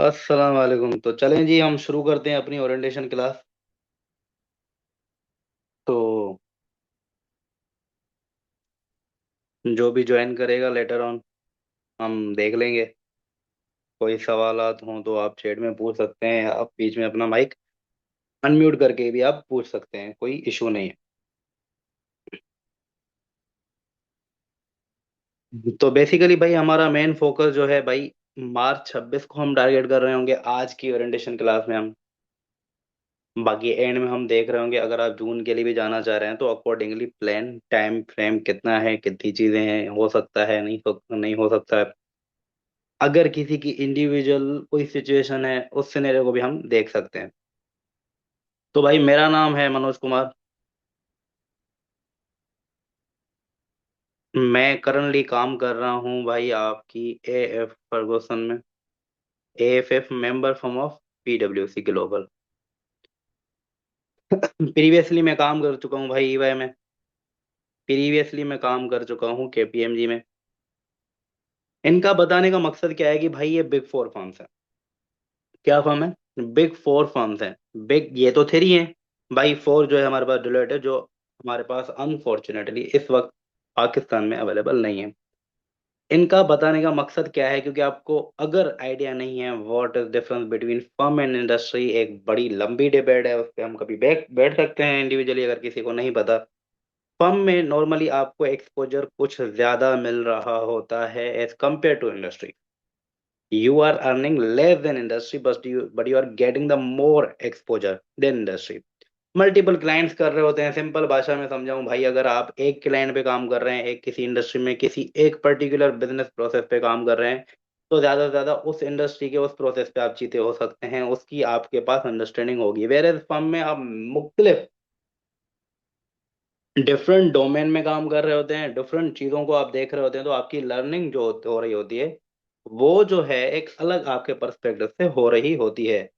अस्सलाम वालेकुम। तो चलें जी, हम शुरू करते हैं अपनी ओरिएंटेशन क्लास। तो जो भी ज्वाइन करेगा लेटर ऑन हम देख लेंगे। कोई सवालात हों तो आप चैट में पूछ सकते हैं, आप बीच में अपना माइक अनम्यूट करके भी आप पूछ सकते हैं, कोई इशू नहीं है। तो बेसिकली भाई हमारा मेन फोकस जो है भाई, मार्च 26 को हम टारगेट कर रहे होंगे आज की ओरिएंटेशन क्लास में हम। बाकी एंड में हम देख रहे होंगे, अगर आप जून के लिए भी जाना चाह रहे हैं तो अकॉर्डिंगली प्लान टाइम फ्रेम कितना है, कितनी चीजें हैं, हो सकता है नहीं हो सकता है। अगर किसी की इंडिविजुअल कोई सिचुएशन है उस सिनेरियो को भी हम देख सकते हैं। तो भाई मेरा नाम है मनोज कुमार। मैं करंटली काम कर रहा हूँ भाई आपकी ए एफ फर्गुसन में, AFF member firm of PwC global. Previously मैं काम कर चुका हूँ भाई EY में। प्रीवियसली मैं काम कर चुका हूँ KPMG में। इनका बताने का मकसद क्या है कि भाई ये बिग फोर फर्म्स है। क्या फर्म है? बिग फोर फर्म्स हैं। बिग ये तो थ्री हैं भाई, फोर जो है हमारे पास डिलोइट है, जो हमारे पास अनफॉर्चुनेटली इस वक्त पाकिस्तान में अवेलेबल नहीं है। इनका बताने का मकसद क्या है, क्योंकि आपको अगर आइडिया नहीं है what is difference between firm and industry, एक बड़ी लंबी डिबेट है, उस पर हम कभी बैठ बैठ सकते हैं इंडिविजुअली अगर किसी को नहीं पता। फर्म में नॉर्मली आपको एक्सपोजर कुछ ज्यादा मिल रहा होता है as compare to industry. You are earning less than industry, but you are getting the more exposure than industry। Multiple clients कर रहे होते हैं, सिंपल भाषा में समझाऊं भाई, अगर आप एक क्लाइंट पे काम कर रहे हैं, एक किसी इंडस्ट्री में किसी एक पर्टिकुलर बिजनेस प्रोसेस पे काम कर रहे हैं, तो ज्यादा से ज्यादा उस इंडस्ट्री के उस प्रोसेस पे आप जीते हो सकते हैं, उसकी आपके पास अंडरस्टैंडिंग होगी। वेर एज फर्म में आप मुख्तलिफ डिफरेंट डोमेन में काम कर रहे होते हैं, डिफरेंट चीजों को आप देख रहे होते हैं, तो आपकी लर्निंग जो हो रही होती है वो जो है एक अलग आपके पर्सपेक्टिव से हो रही होती है।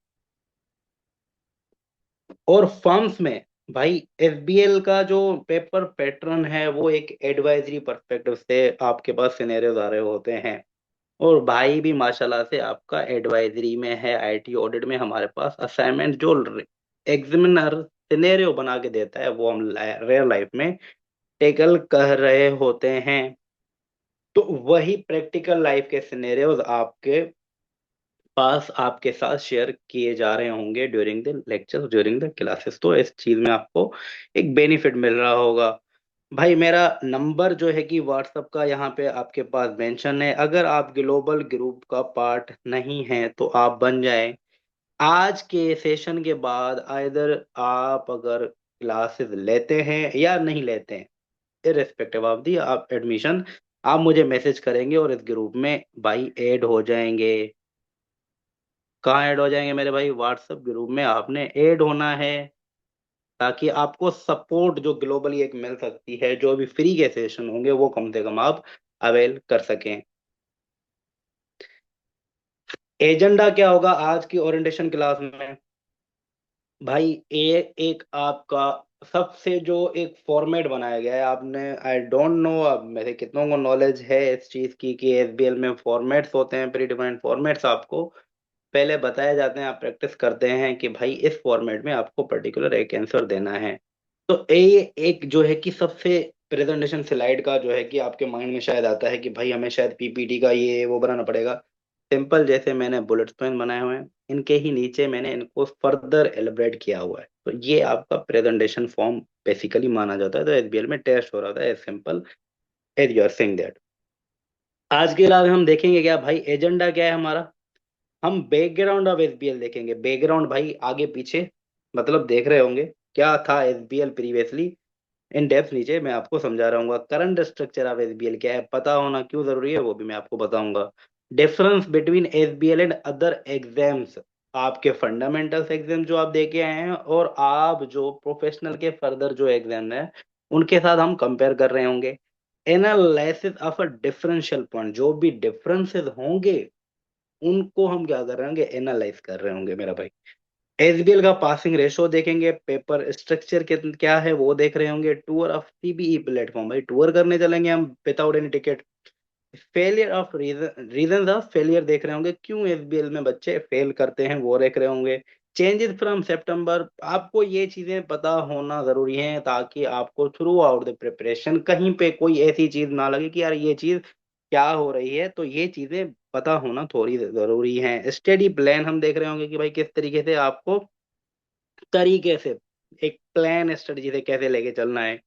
और फर्म्स में भाई FBL का जो पेपर पैटर्न है वो एक एडवाइजरी पर्सपेक्टिव से आपके पास सिनेरियोज आ रहे होते हैं। और भाई भी माशाल्लाह से आपका एडवाइजरी में है, IT ऑडिट में हमारे पास असाइनमेंट जो एग्जामिनर सिनेरियो बना के देता है वो हम रियल लाइफ में टेकल कर रहे होते हैं। तो वही प्रैक्टिकल लाइफ के सिनेरियोज आपके पास आपके साथ शेयर किए जा रहे होंगे during the lecture, during the classes, तो इस चीज में आपको एक बेनिफिट मिल रहा होगा। भाई मेरा नंबर जो है कि व्हाट्सएप का यहाँ पे आपके पास मेंशन है, अगर आप ग्लोबल ग्रुप का पार्ट नहीं है तो आप बन जाएं। आज के सेशन के बाद आइदर आप अगर क्लासेस लेते हैं या नहीं लेते हैं, इररिस्पेक्टिव ऑफ दी आप एडमिशन, आप मुझे मैसेज करेंगे और इस ग्रुप में भाई ऐड हो जाएंगे। कहाँ ऐड हो जाएंगे मेरे भाई? व्हाट्सएप ग्रुप में आपने ऐड होना है, ताकि आपको सपोर्ट जो ग्लोबली एक मिल सकती है, जो भी फ्री के सेशन होंगे वो कम से कम आप अवेल कर सकें। एजेंडा क्या होगा आज की ओरिएंटेशन क्लास में? भाई एक आपका सबसे जो एक फॉर्मेट बनाया गया है, आपने आई डोंट नो अब मेरे कितनों को नॉलेज है इस चीज की कि SBL में फॉर्मेट्स होते हैं, प्री डिफाइंड फॉर्मेट्स आपको पहले बताए जाते हैं, आप प्रैक्टिस करते हैं कि भाई इस फॉर्मेट में आपको पर्टिकुलर एक आंसर देना है। तो ये एक जो है कि सबसे प्रेजेंटेशन स्लाइड का जो है कि आपके माइंड में शायद आता है कि भाई हमें शायद PPT का ये वो बनाना पड़ेगा। सिंपल जैसे मैंने बुलेट पॉइंट बनाए हुए हैं, इनके ही नीचे मैंने इनको फर्दर एलिब्रेट किया हुआ है, तो ये आपका प्रेजेंटेशन फॉर्म बेसिकली माना जाता है। तो SBL में टेस्ट हो रहा था as simple as you are saying that. आज के बाद हम देखेंगे क्या भाई, एजेंडा क्या है हमारा। हम बैकग्राउंड ऑफ SBL देखेंगे। बैकग्राउंड भाई आगे पीछे मतलब देख रहे होंगे क्या था SBL प्रीवियसली, इन डेप्थ नीचे मैं आपको समझा रहा हूँ। करंट स्ट्रक्चर ऑफ SBL क्या है, पता होना क्यों जरूरी है वो भी मैं आपको बताऊंगा। Difference between SBL and other exams, आपके फंडामेंटल्स एग्जाम जो आप दे के आए हैं और आप जो प्रोफेशनल के फर्दर जो एग्जाम है उनके साथ हम कंपेयर कर रहे होंगे। Analysis of a differential point, जो भी डिफरेंसेस होंगे उनको हम क्या कर रहे होंगे, एनालाइज कर रहे होंगे मेरा भाई। SBL का पासिंग रेशो देखेंगे, पेपर स्ट्रक्चर क्या है वो देख रहे होंगे। टूर ऑफ CBE प्लेटफॉर्म, भाई टूर करने चलेंगे हम without any ticket. Failure of reason of failure देख रहे होंगे, क्यों एसबीएल में बच्चे फेल करते हैं वो देख रहे होंगे। चेंजेस फ्रॉम सितंबर, आपको ये चीजें पता होना जरूरी है ताकि आपको थ्रू आउट द प्रिपरेशन कहीं पे कोई ऐसी चीज ना लगे कि यार ये चीज क्या हो रही है, तो ये चीजें पता होना थोड़ी जरूरी है। स्टडी प्लान हम देख रहे होंगे कि भाई किस तरीके से आपको तरीके से एक प्लान स्ट्रेटजी से कैसे लेके चलना है।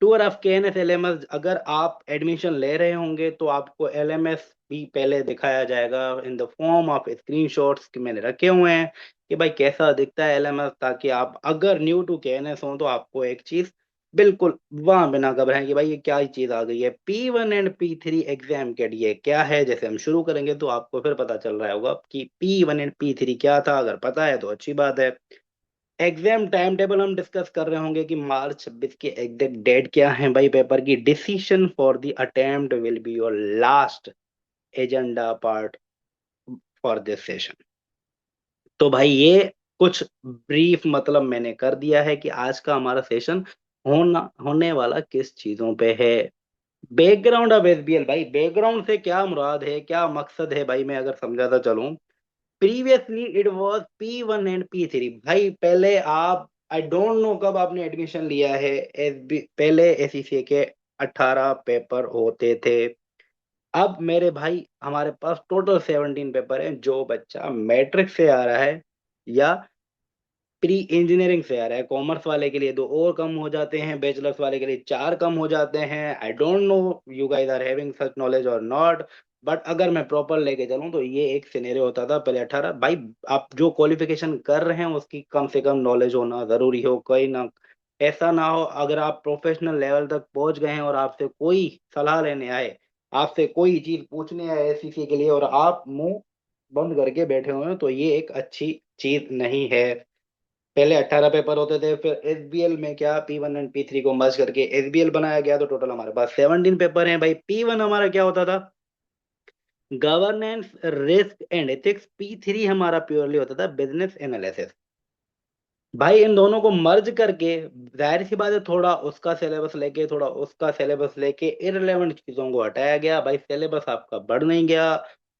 टूर ऑफ केएनएस एलएमएस, अगर आप एडमिशन ले रहे होंगे तो आपको एलएमएस भी पहले दिखाया जाएगा इन द फॉर्म ऑफ स्क्रीनशॉट्स कि मैंने रखे हुए हैं कि भाई कैसा दिखता है एलएमएस, ताकि आप अगर न्यू टू केएनएस हो तो आपको एक चीज बिल्कुल वहां बिना घबराएं कि भाई ये क्या चीज आ गई है। P1 एंड P3 एग्जाम के लिए क्या है, जैसे हम शुरू करेंगे तो आपको फिर पता चल रहा होगा कि P1 एंड P3 क्या था, अगर पता है तो अच्छी बात है। एग्जाम टाइम टेबल हम डिस्कस कर रहे होंगे कि मार्च 26 की एग्जैक्ट डेट क्या है भाई पेपर की। Decision for the attempt will be your last agenda part for this session. तो भाई ये कुछ ब्रीफ मतलब मैंने कर दिया है कि आज का हमारा सेशन होने वाला किस चीजों पे है। बैकग्राउंड ऑफ एसबीएल, भाई बैकग्राउंड से क्या मुराद है, क्या मकसद है भाई, मैं अगर समझाता चलूं। Previously it was P1 and P3, भाई पहले आप, आई डोंट नो कब आपने एडमिशन लिया है, पहले एसईसी के 18 पेपर होते थे। अब मेरे भाई हमारे पास टोटल 17 पेपर हैं। जो बच्चा मैट्रिक से आ रहा है या प्री इंजीनियरिंग से आ रहा है, कॉमर्स वाले के लिए दो और कम हो जाते हैं, बैचलर्स वाले के लिए चार कम हो जाते हैं। I don't know you guys are having such knowledge और नॉट, बट अगर मैं प्रॉपर लेके चलूं तो ये एक सिनेरियो होता था पहले 18। भाई आप जो क्वालिफिकेशन कर रहे हैं उसकी कम से कम नॉलेज होना जरूरी हो, कोई ना ऐसा ना हो अगर आप प्रोफेशनल लेवल तक पहुंच गए हैं और आपसे कोई सलाह लेने आए, आपसे कोई चीज पूछने आए एससीसी के लिए और आप मुंह बंद करके बैठे हुए हैं, तो ये एक अच्छी चीज नहीं है। पहले 18 पेपर होते थे, फिर एसबीएल में क्या P1 एंड P3 को मर्ज करके एसबीएल बनाया गया, तो टोटल हमारे पास 17 पेपर हैं भाई। P1 हमारा क्या होता था, governance risk and ethics. P3 हमारा प्योरली होता था बिजनेस एनालिसिस। भाई इन दोनों को मर्ज करके जाहिर सी बात है थोड़ा उसका सिलेबस लेके थोड़ा उसका सिलेबस लेके इररिलेवेंट चीजों को हटाया गया। भाई सिलेबस आपका बढ़ नहीं गया,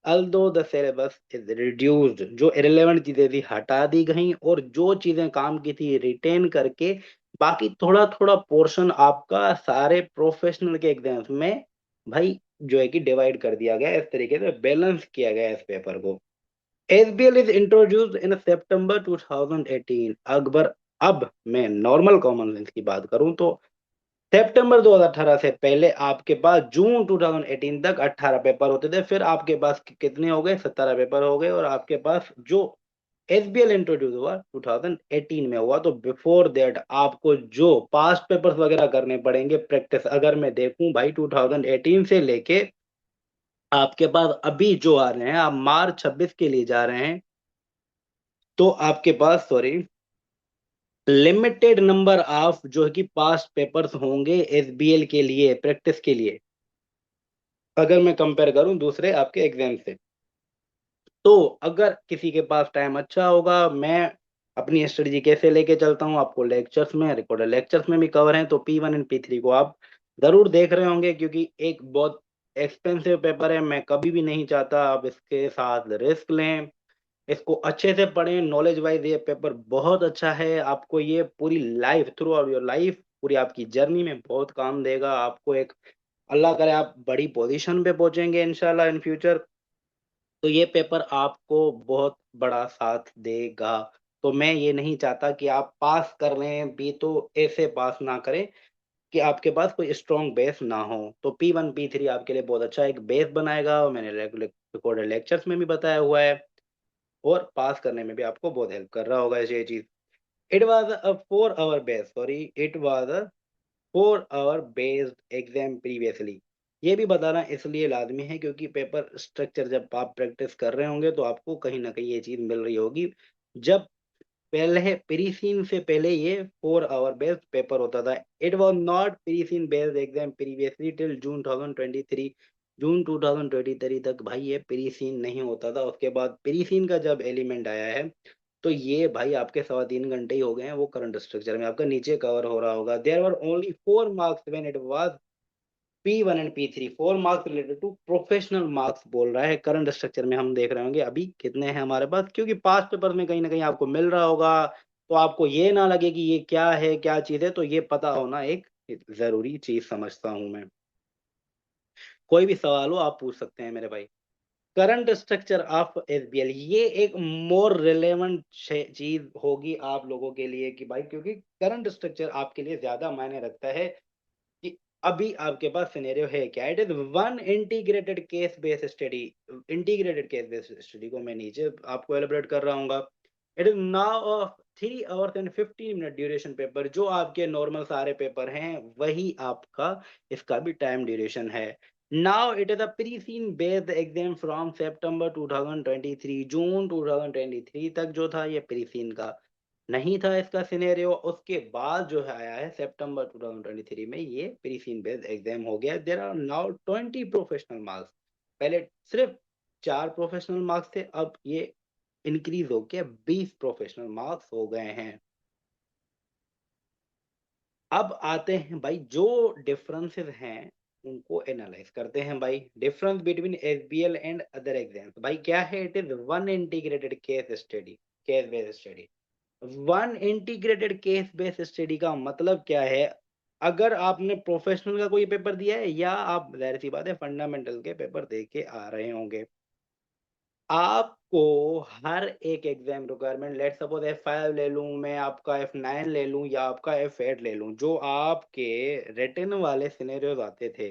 although the syllabus is reduced, जो इररिलेवेंट चीजें थी हटा दी गई और जो चीजें काम की थी रिटेन करके बाकी थोड़ा थोड़ा पोर्शन आपका सारे प्रोफेशनल के एग्जाम्स में भाई जो है कि डिवाइड कर दिया गया, इस तरीके से बैलेंस किया गया इस पेपर को। एसबीएल इज इंट्रोड्यूस्ड इन सितंबर 2018। अकबर, अब मैं नॉर्मल कॉमन सेंस की बात करूं तो सितंबर 2018 से पहले आपके पास जून 2018 तक 18 पेपर होते थे, फिर आपके पास कितने हो गए, 17 पेपर हो गए, और आपके पास जो एसबीएल इंट्रोड्यूस हुआ 2018 में हुआ। तो बिफोर दैट आपको जो पास्ट पेपर्स वगैरह करने पड़ेंगे प्रैक्टिस, अगर मैं देखूं भाई 2018 से लेके आपके पास अभी जो आ रहे हैं, आप मार्च 26 के लिए जा रहे हैं, तो आपके पास सॉरी लिमिटेड नंबर ऑफ जो है कि पास्ट पेपर्स होंगे एसबीएल के लिए प्रैक्टिस के लिए, अगर मैं कंपेयर करूं दूसरे आपके एग्जाम से। तो अगर किसी के पास टाइम अच्छा होगा, मैं अपनी स्ट्रेटजी कैसे लेके चलता हूँ आपको लेक्चर्स में, रिकॉर्डेड लेक्चर्स में भी कवर है, तो P1 एंड P3 को आप जरूर देख रहे होंगे क्योंकि एक बहुत एक्सपेंसिव पेपर है। मैं कभी भी नहीं चाहता आप इसके साथ रिस्क लें, इसको अच्छे से पढ़ें। नॉलेज वाइज ये पेपर बहुत अच्छा है, आपको ये पूरी life through out your life पूरी आपकी जर्नी में बहुत काम देगा। आपको एक, अल्लाह करे आप बड़ी पोजीशन पे पहुंचेंगे इंशाल्लाह इन फ्यूचर, तो ये पेपर आपको बहुत बड़ा साथ देगा। तो मैं ये नहीं चाहता कि आप पास कर रहे हैं भी तो ऐसे पास ना करें कि आपके पास कोई स्ट्रॉन्ग बेस ना हो। तो P1 P3 आपके लिए बहुत अच्छा एक बेस बनाएगा, और मैंने रिकॉर्डेड लेक्चर्स में भी बताया हुआ है, और पास करने में भी आपको बहुत हेल्प कर रहा होगा ये चीज। It was a 4 hour based, sorry it was a 4 hour based exam previously. ये भी बताना इसलिए लाजमी है क्योंकि पेपर स्ट्रक्चर जब आप प्रैक्टिस कर रहे होंगे तो आपको कहीं ना कहीं ये चीज मिल रही होगी। जब पहले प्री सीन से पहले ये 4 आवर बेस्ड पेपर होता था, it was not pre seen based exam previously till June 2023। जून 2023 तक भाई ये प्री सीन नहीं होता था। उसके बाद प्री सीन का जब एलिमेंट आया है, तो ये भाई आपके 3.25 घंटे ही हो गए हैं वो करंट स्ट्रक्चर में आपका नीचे कवर हो रहा होगा। There were only 4 marks when it was P1 and P3 4 marks related to professional marks बोल रहा है। करंट स्ट्रक्चर में हम देख रहे होंगे अभी कितने हैं हमारे पास, क्योंकि पास्ट पेपर में कहीं ना कहीं आपको मिल रहा होगा, तो आपको ये ना लगे कि ये क्या है क्या चीज है, तो ये पता होना एक जरूरी चीज समझता हूं मैं। कोई भी सवाल हो आप पूछ सकते हैं मेरे भाई। करंट स्ट्रक्चर ऑफ एसबीएल, ये एक मोर रिलेवेंट चीज होगी आप लोगों के लिए कि भाई, क्योंकि करंट स्ट्रक्चर आपके लिए ज्यादा मायने रखता है कि अभी आपके पास सिनेरियो है क्या। It is one integrated case based study. Integrated case based study को मैं नीचे आपको एलिब्रेट कर रहा हूँ। It is now 3 hours and 15 minute duration paper, जो आपके नॉर्मल सारे पेपर हैं वही आपका इसका भी टाइम ड्यूरेशन है। Now it is a pre seen based exam from सितंबर 2023, जून 2023 तक जो था ये प्री सीन का नहीं था इसका सिनेरियो। उसके बाद जो है आया है सितंबर 2023 में ये प्री सीन बेस्ड एग्जाम हो गया। There are now 20 professional marks. पहले सिर्फ 4 प्रोफेशनल मार्क्स थे, अब ये इंक्रीज होके 20 प्रोफेशनल मार्क्स हो गए हैं। अब आते हैं भाई जो डिफरेंसेस हैं उनको एनालाइज करते हैं भाई। Difference between SBL and other exams भाई क्या है। It is one integrated case study, case based study. One integrated case based study का मतलब क्या है। अगर आपने प्रोफेशनल का कोई पेपर दिया है या आप जाहिर सी बात है फंडामेंटल के पेपर दे के आ रहे होंगे, आपको हर एक exam requirement, let suppose F5 ले लूं मैं, आपका F9 ले लूं या आपका F8 ले लूं, जो आपके रिटन वाले सिनेरियोज आते थे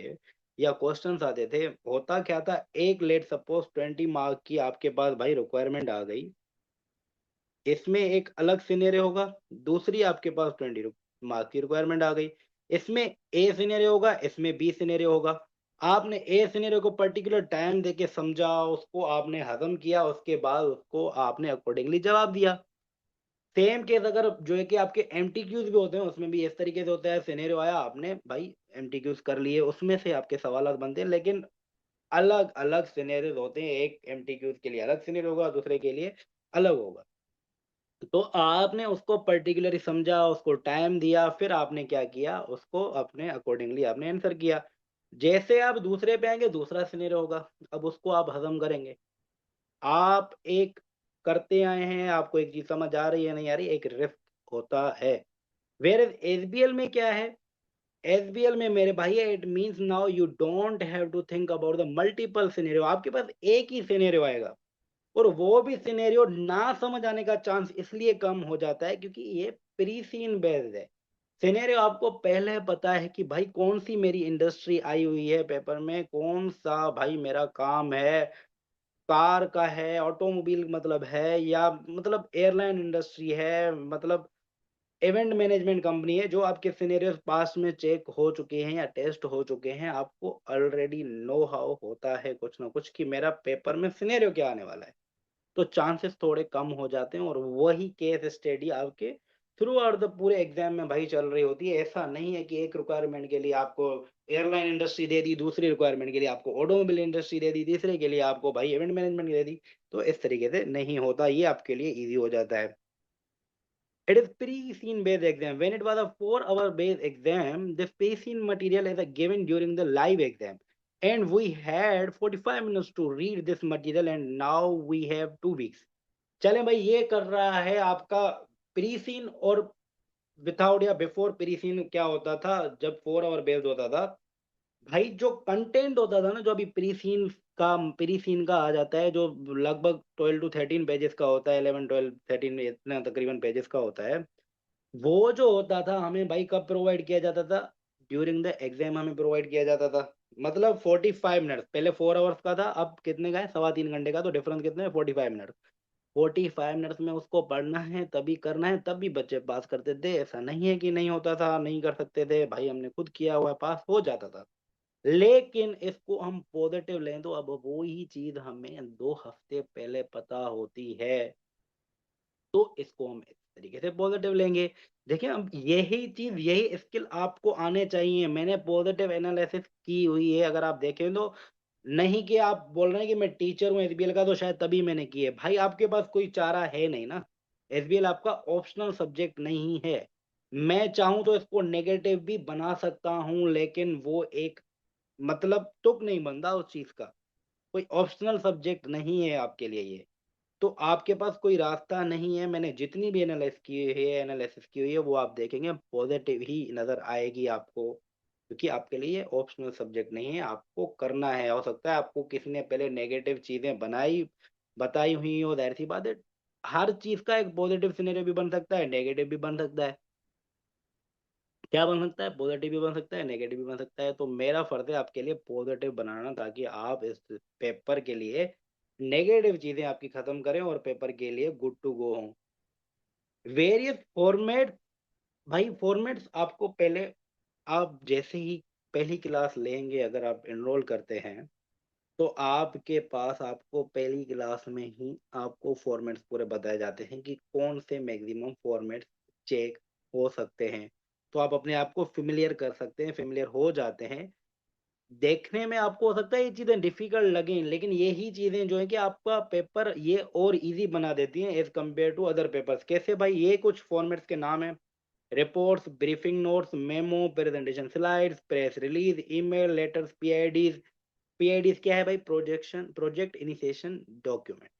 या क्वेश्चंस आते थे, होता क्या था। एक लेट सपोज 20 मार्क की आपके पास भाई रिक्वायरमेंट आ गई, इसमें एक अलग सिनेरियो होगा। दूसरी आपके पास 20 मार्क की रिक्वायरमेंट आ गई, इसमें ए सिनेरियो होगा, इसमें बी सिनेरियो होगा। आपने ए सिनेरियो को पर्टिकुलर टाइम देके समझा, उसको आपने हजम किया, उसके बाद उसको आपने अकॉर्डिंगली जवाब दिया। सेम केस अगर जो है कि आपके एमटीक्यूज भी होते हैं, उसमें भी इस तरीके से होता है। सिनेरियो आया, आपने भाई एमटीक्यूज कर लिए, उसमें से आपके सवाल बनते हैं, लेकिन अलग अलग सिनेरियोज होते हैं। एक एमटीक्यूज के लिए अलग सिनेरियो होगा, दूसरे के लिए अलग होगा। तो आपने उसको पर्टिकुलरली समझा, उसको टाइम दिया, फिर आपने क्या किया, उसको अपने अकॉर्डिंगली आपने आंसर किया। जैसे आप दूसरे पे आएंगे दूसरा सिनेरियो होगा, अब उसको आप हजम करेंगे। आप एक करते आए हैं, आपको एक चीज समझ आ रही है नहीं आ रही, एक रिस्क होता है। वेयर इज एसबीएल में क्या है। एसबीएल में मेरे भाई it means now you don't have to think about the multiple scenario. आपके पास एक ही सिनेरियो आएगा, और वो भी सिनेरियो ना समझ आने का चांस इसलिए कम हो जाता है क्योंकि ये प्री सीन बेस्ड है। सिनेरियो आपको पहले पता है कि भाई कौन सी मेरी इंडस्ट्री आई हुई है पेपर में, कौन सा भाई मेरा काम है, कार का है, ऑटोमोबाइल मतलब है, या मतलब एयरलाइन इंडस्ट्री है, मतलब इवेंट मैनेजमेंट कंपनी है। जो आपके सिनेरियोस पास में चेक हो चुके हैं या टेस्ट हो चुके हैं, आपको ऑलरेडी नो हाउ होता है कुछ ना कुछ कि मेरा पेपर में सिनेरियो क्या आने वाला है। तो चांसेस थोड़े कम हो जाते हैं, और वही केस स्टडी आपके थ्रू आउट द पूरे एग्जाम में भाई चल रही होती है। ऐसा नहीं है कि एक रिक्वायरमेंट के लिए आपको एयरलाइन इंडस्ट्री दे दी, दूसरी रिक्वायरमेंट के लिए आपको ऑटोमोबाइल इंडस्ट्री दे दी, तीसरे के लिए आपको भाई इवेंट मैनेजमेंट दे दी। तो इस तरीके से नहीं होता, ये आपके लिए ईजी हो जाता है। It is pre-scene based exam. When it was a 4 hour based exam, this pre-scene material is given during the live exam. And we had 45 minutes to read this material, and now we have 2 weeks. चले भाई, ये कर रहा है आपका pre scene. और without या before pre scene क्या होता था जब 4 आवर बेस्ड होता था। भाई जो कंटेंट होता था ना, जो अभी प्री सीन का आ जाता है, जो लगभग 12 to 13 पेजेस का होता है, 11 12 13 इतना तकरीबन पेजेस का होता है। वो जो होता था हमें भाई कब प्रोवाइड किया जाता था, ड्यूरिंग द एग्जाम हमें प्रोवाइड किया जाता था। मतलब 45 मिनट्स, पहले 4 आवर्स का था, अब कितने का है, 3.25 घंटे का। तो डिफरेंस कितने है, 45 मिनट। 45 मिनट्स में उसको पढ़ना है, तभी करना है, तब भी बच्चे पास करते थे। ऐसा नहीं है कि नहीं होता था, नहीं कर सकते थे भाई, हमने खुद किया हुआ है, पास हो जाता था। लेकिन इसको हम पॉजिटिव लें तो अब वो ही चीज हमें 2 हफ्ते पहले पता होती है, तो इसको हम इस तरीके से पॉजिटिव लेंगे। देखिए, अब यही चीज, यही स्किल आपको आने चाहिए। मैंने पॉजिटिव एनालिसिस की हुई है, अगर आप देखें तो। नहीं कि आप बोल रहे हैं कि मैं टीचर हूँ एसबीएल का तो शायद तभी मैंने की है, भाई आपके पास कोई चारा है नहीं ना। एसबीएल आपका ऑप्शनल सब्जेक्ट नहीं है। मैं चाहूं तो इसको नेगेटिव भी बना सकता हूं, लेकिन वो एक मतलब तुक नहीं बनता उस चीज का। कोई ऑप्शनल सब्जेक्ट नहीं है आपके लिए ये। तो आपके पास कोई रास्ता नहीं है। मैंने जितनी भी एनालिसिस की हुई है वो आप देखेंगे पॉजिटिव ही नजर आएगी आपको, क्योंकि आपके लिए ऑप्शनल सब्जेक्ट नहीं है, आपको करना है। हो सकता है आपको किसी ने पहले नेगेटिव चीजें बताई हुई हो, जाहिर सी बात है। हर चीज का एक पॉजिटिव सिनेरियो भी बन सकता है, नेगेटिव भी बन सकता है। क्या बन सकता है? पॉजिटिव भी बन सकता है, नेगेटिव भी बन सकता है। तो मेरा फर्ज है आपके लिए पॉजिटिव बनाना, ताकि आप इस पेपर के लिए नेगेटिव चीजें आपकी खत्म करें और पेपर के लिए गुड टू गो हों। वेरियस फॉर्मेट, भाई फॉर्मेट्स आपको पहले, आप जैसे ही पहली क्लास लेंगे, अगर आप एनरोल करते हैं, तो आपके पास आपको पहली क्लास में ही आपको फॉर्मेट्स पूरे बताए जाते हैं कि कौन से मैक्सिमम फॉर्मेट्स चेक हो सकते हैं। तो आप अपने आप को फेमिलियर कर सकते हैं, फेमिलियर हो जाते हैं। देखने में आपको हो सकता है ये चीजें डिफिकल्ट लगें, लेकिन यही चीजें जो है कि आपका पेपर ये और इजी बना देती हैं as compare to other papers. कैसे भाई? ये कुछ फॉर्मेट्स के नाम है: reports, briefing notes, memo, presentation slides, press release, email, letters, PIDs. PIDs क्या है भाई? Project initiation document.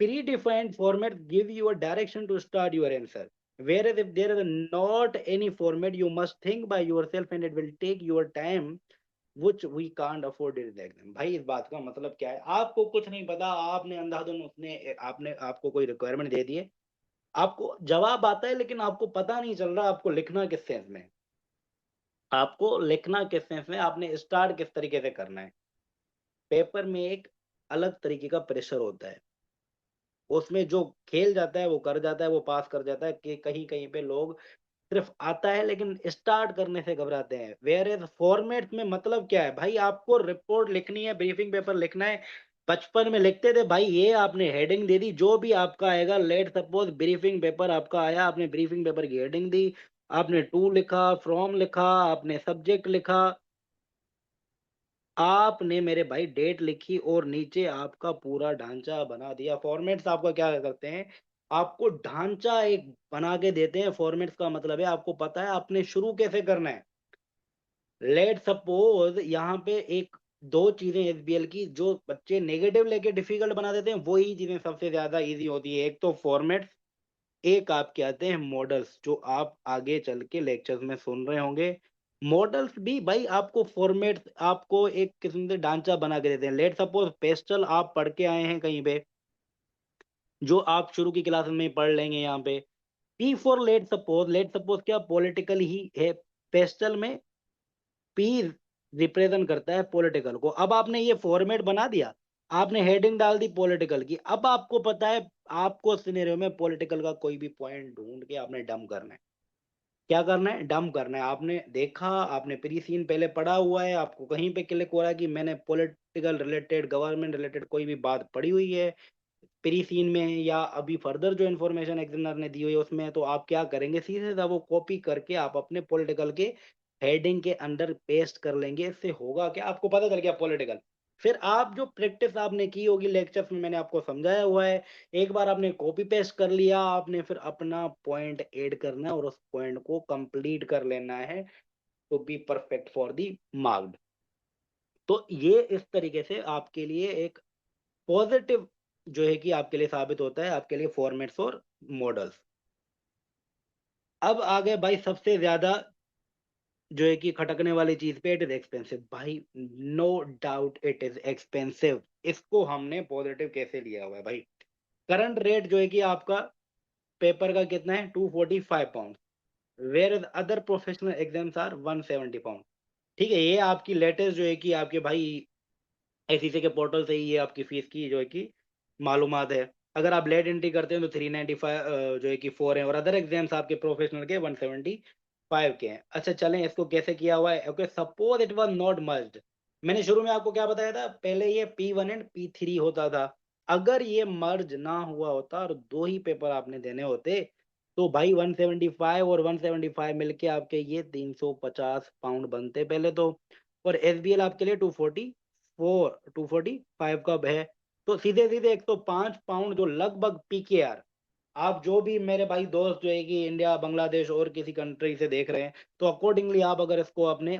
Predefined format give you a direction to start your answer. Whereas if there is not any format, you must think by yourself and it will take your time, which we can't afford in the exam। भाई इस बात का मतलब क्या है? आपको कुछ नहीं पता, आपने अंधाधुन उसने आपने आपको कोई रिक्वायरमेंट दे दी है, आपको जवाब आता है, लेकिन आपको पता नहीं चल रहा आपको लिखना किस सेंस में, आपको लिखना किस सेंस में, आपने स्टार्ट किस तरीके से करना है। पेपर में एक अलग तरीके का प्रेशर होता है, उसमें जो खेल जाता है वो कर जाता है, वो पास कर जाता है। कि कहीं कहीं पे लोग सिर्फ आता है लेकिन स्टार्ट करने से घबराते हैं। वेयर एज फॉर्मेट में मतलब क्या है भाई? आपको रिपोर्ट लिखनी है, ब्रीफिंग पेपर लिखना है। बचपन में लिखते थे भाई, ये आपने हेडिंग दे दी, जो भी आपका आएगा, लेट सपोज ब्रीफिंग पेपर आपका आया, आपने ब्रीफिंग पेपर की हेडिंग दी, आपने टू लिखा, फ्रॉम लिखा, आपने सब्जेक्ट लिखा, आपने मेरे भाई डेट लिखी, और नीचे आपका पूरा ढांचा बना दिया। फॉर्मेट्स आपका क्या करते हैं? आपको ढांचा एक बना के देते हैं। फॉर्मेट्स का मतलब है आपको पता है आपने शुरू कैसे करना है। लेट सपोज यहाँ पे एक दो चीजें एसबीएल की जो बच्चे नेगेटिव लेके डिफिकल्ट बना देते हैं, वही चीजें सबसे ज्यादा इजी होती है। एक तो फॉर्मेट्स, एक आपके आते हैं मॉडल्स, जो आप आगे चल के लेक्चर्स में सुन रहे होंगे। मॉडल्स भी भाई आपको फॉर्मेट, आपको एक किस्म से ढांचा बना के देते हैं। लेट सपोज पेस्टल आप पढ़ के आए हैं कहीं पे, जो आप शुरू की क्लास में पढ़ लेंगे यहाँ पे। पी फॉर लेट सपोज क्या? पॉलिटिकल ही है। पेस्टल में पी रिप्रेजेंट करता है पॉलिटिकल को। अब आपने ये फॉर्मेट बना दिया, आपने हेडिंग डाल दी पॉलिटिकल की, अब आपको पता है आपको सिनेरियो में पॉलिटिकल का कोई भी पॉइंट ढूंढ के आपने डंप करना है। क्या करना है? डंप करना है। आपने देखा, आपने प्री सीन पहले पढ़ा हुआ है, आपको कहीं पे क्लिक हो रहा है कि मैंने पॉलिटिकल रिलेटेड, गवर्नमेंट रिलेटेड कोई भी बात पढ़ी हुई है प्री सीन में, या अभी फर्दर जो इन्फॉर्मेशन एग्जामिनर ने दी हुई है उसमें, तो आप क्या करेंगे? सीधे सीधा वो कॉपी करके आप अपने पॉलिटिकल के हेडिंग के अंदर पेस्ट कर लेंगे। इससे होगा क्या? आपको पता चल गया पॉलिटिकल। फिर आप जो प्रैक्टिस आपने की होगी लेक्चर्स में, मैंने आपको समझाया हुआ है, एक बार आपने कॉपी पेस्ट कर लिया, आपने फिर अपना पॉइंट ऐड करना है और उस पॉइंट को कंप्लीट कर लेना है, to be perfect for the marked. तो ये इस तरीके से आपके लिए एक पॉजिटिव जो है कि आपके लिए साबित होता है, आपके लिए फॉर्मेट्स और मॉडल्स। अब आ गए भाई सबसे ज्यादा जो है कि खटकने वाली चीज पे, इट इज एक्सपेंसिव। भाई no doubt it is expensive. इसको हमने पॉजिटिव कैसे लिया हुआ है भाई? करंट रेट जो है कि आपका पेपर का कितना है? 245 pound. Where is other professional exams are 170 pound. ठीक है, ये आपकी लेटेस्ट जो है कि आपके भाई एसईसी के पोर्टल से ही ये आपकी फीस की जो है कि मालूमात है। अगर आप लेट एंट्री करते हैं तो 395 जो है कि 4 है, और अदर एग्जाम्स आपके प्रोफेशनल के 175 के हैं। अच्छा चलें, इसको कैसे किया हुआ है? Okay, suppose it was not merged. मैंने शुरू में आपको क्या बताया था? पहले ये P1 एंड P3 होता था। अगर ये मर्ज ना हुआ होता और दो ही पेपर आपने देने होते, तो भाई 175 और 175 मिलके आपके ये 350 पाउंड बनते पहले तो। और एसबीएल आपके लिए 245 का है। तो सीधे सीधे 105 पाउंड, जो लगभग पीकेआर। आप जो भी मेरे भाई दोस्त जो है कि इंडिया, बांग्लादेश और किसी कंट्री से देख रहे हैं, तो अकॉर्डिंगली आप अगर इसको अपने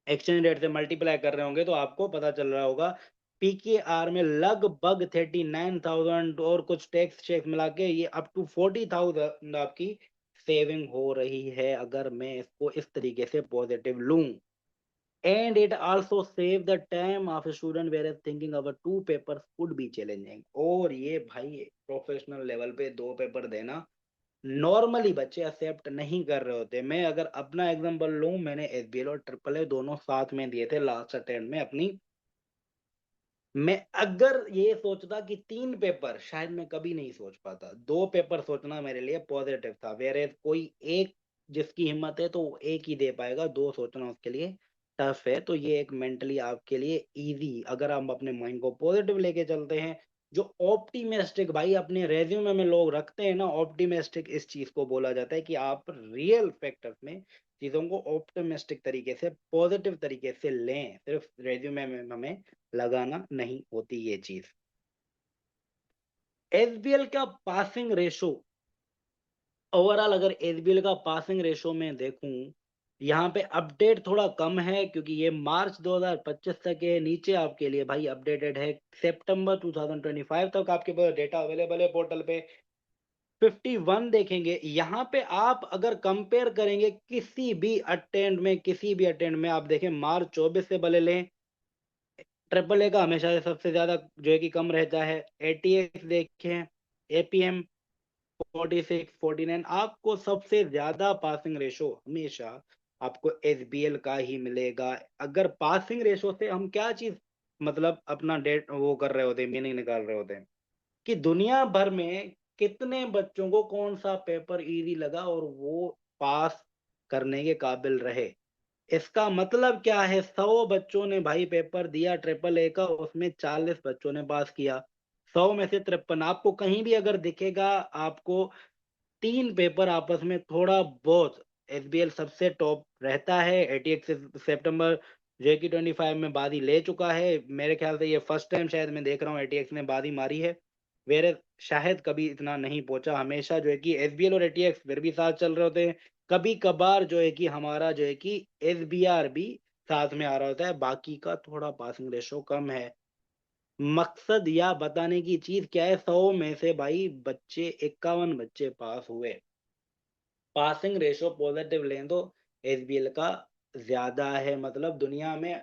एक्सचेंज रेट से मल्टीप्लाई कर रहे होंगे तो आपको पता चल रहा होगा पीकेआर में लगभग 39,000 और कुछ टैक्स चेक मिला के ये अप टू 40,000 आपकी सेविंग हो रही है, अगर मैं इसको इस तरीके से पॉजिटिव लूं। And it also save the time of student where thinking our two papers could be challenging. और ये भाई प्रोफेशनल लेवल पे दो पेपर देना नॉर्मली बच्चे एक्सेप्ट नहीं कर रहे होते। मैं अगर अपना एग्जांपल लूं, मैंने एसबीएल और ट्रिपल ए दोनों साथ में दिए थे लास्ट अटेम्प्ट में अपनी। मैं अगर ये सोचता कि तीन पेपर, शायद मैं कभी नहीं सोच पाता। दो पेपर सोचना मेरे लिए पॉजिटिव था। वेरे कोई एक जिसकी हिम्मत है तो वो एक ही दे पाएगा, दो सोचना उसके लिए टफ है। तो ये एक मेंटली आपके लिए इजी, अगर हम अपने माइंड को पॉजिटिव लेके चलते हैं। जो ऑप्टिमिस्टिक भाई अपने रेज्यूमे में लोग रखते हैं ना, ऑप्टिमिस्टिक इस चीज को बोला जाता है कि आप रियल फैक्टर्स में चीजों को ऑप्टिमिस्टिक तरीके से, पॉजिटिव तरीके से लें। सिर्फ रेज्यूमे में हमें लगाना नहीं होती ये चीज। एसबीएल का पासिंग रेशो, ओवरऑल अगर एसबीएल का पासिंग रेशो में देखूं, यहाँ पे अपडेट थोड़ा कम है क्योंकि ये मार्च 2025 तक है। नीचे आपके लिए भाई अपडेटेड है सितंबर 2025 तक आपके पास डेटा अवेलेबल है पोर्टल पे। 51 देखेंगे यहाँ पे आप, अगर कंपेयर करेंगे किसी भी अटेंड में आप देखें मार्च 24 से भले लें, ट्रिपल ए का हमेशा से सबसे ज्यादा जो है कि कम रहता है। एटीएक्स देखें, एपीएम 46 49, आपको सबसे ज्यादा पासिंग रेशो हमेशा आपको एसबीएल का ही मिलेगा। अगर पासिंग रेशो से हम क्या चीज मतलब अपना डेट वो कर रहे होते हैं, मीनिंग निकाल रहे होते हैं कि दुनिया भर में कितने बच्चों को कौन सा पेपर इजी लगा और वो पास करने के काबिल रहे। इसका मतलब क्या है, 100 बच्चों ने भाई पेपर दिया ट्रिपल ए का, उसमें 40 बच्चों ने पास किया। 100 में से 53 आपको कहीं भी अगर दिखेगा, आपको तीन पेपर आपस में थोड़ा बहुत, एसबीएल सबसे टॉप रहता है। एटीएक्स सितंबर जे की 25 में बाजी ले चुका है। मेरे ख्याल से ये फर्स्ट टाइम शायद मैं देख रहा हूँ एटीएक्स ने बाजी मारी है। वेरे शायद कभी इतना नहीं पहुंचा, हमेशा जो है कि एसबीएल और एटीएक्स फिर भी साथ चल रहे होते हैं। कभी कभार जो है कि हमारा जो है कि एसबीआर भी साथ में आ रहा होता है, बाकी का थोड़ा पासिंग रेशो कम है। मकसद या बताने की चीज क्या है, 100 में से भाई बच्चे 51 बच्चे पास हुए। पासिंग रेशो पॉजिटिव लें तो एसबीएल का ज्यादा है। मतलब दुनिया में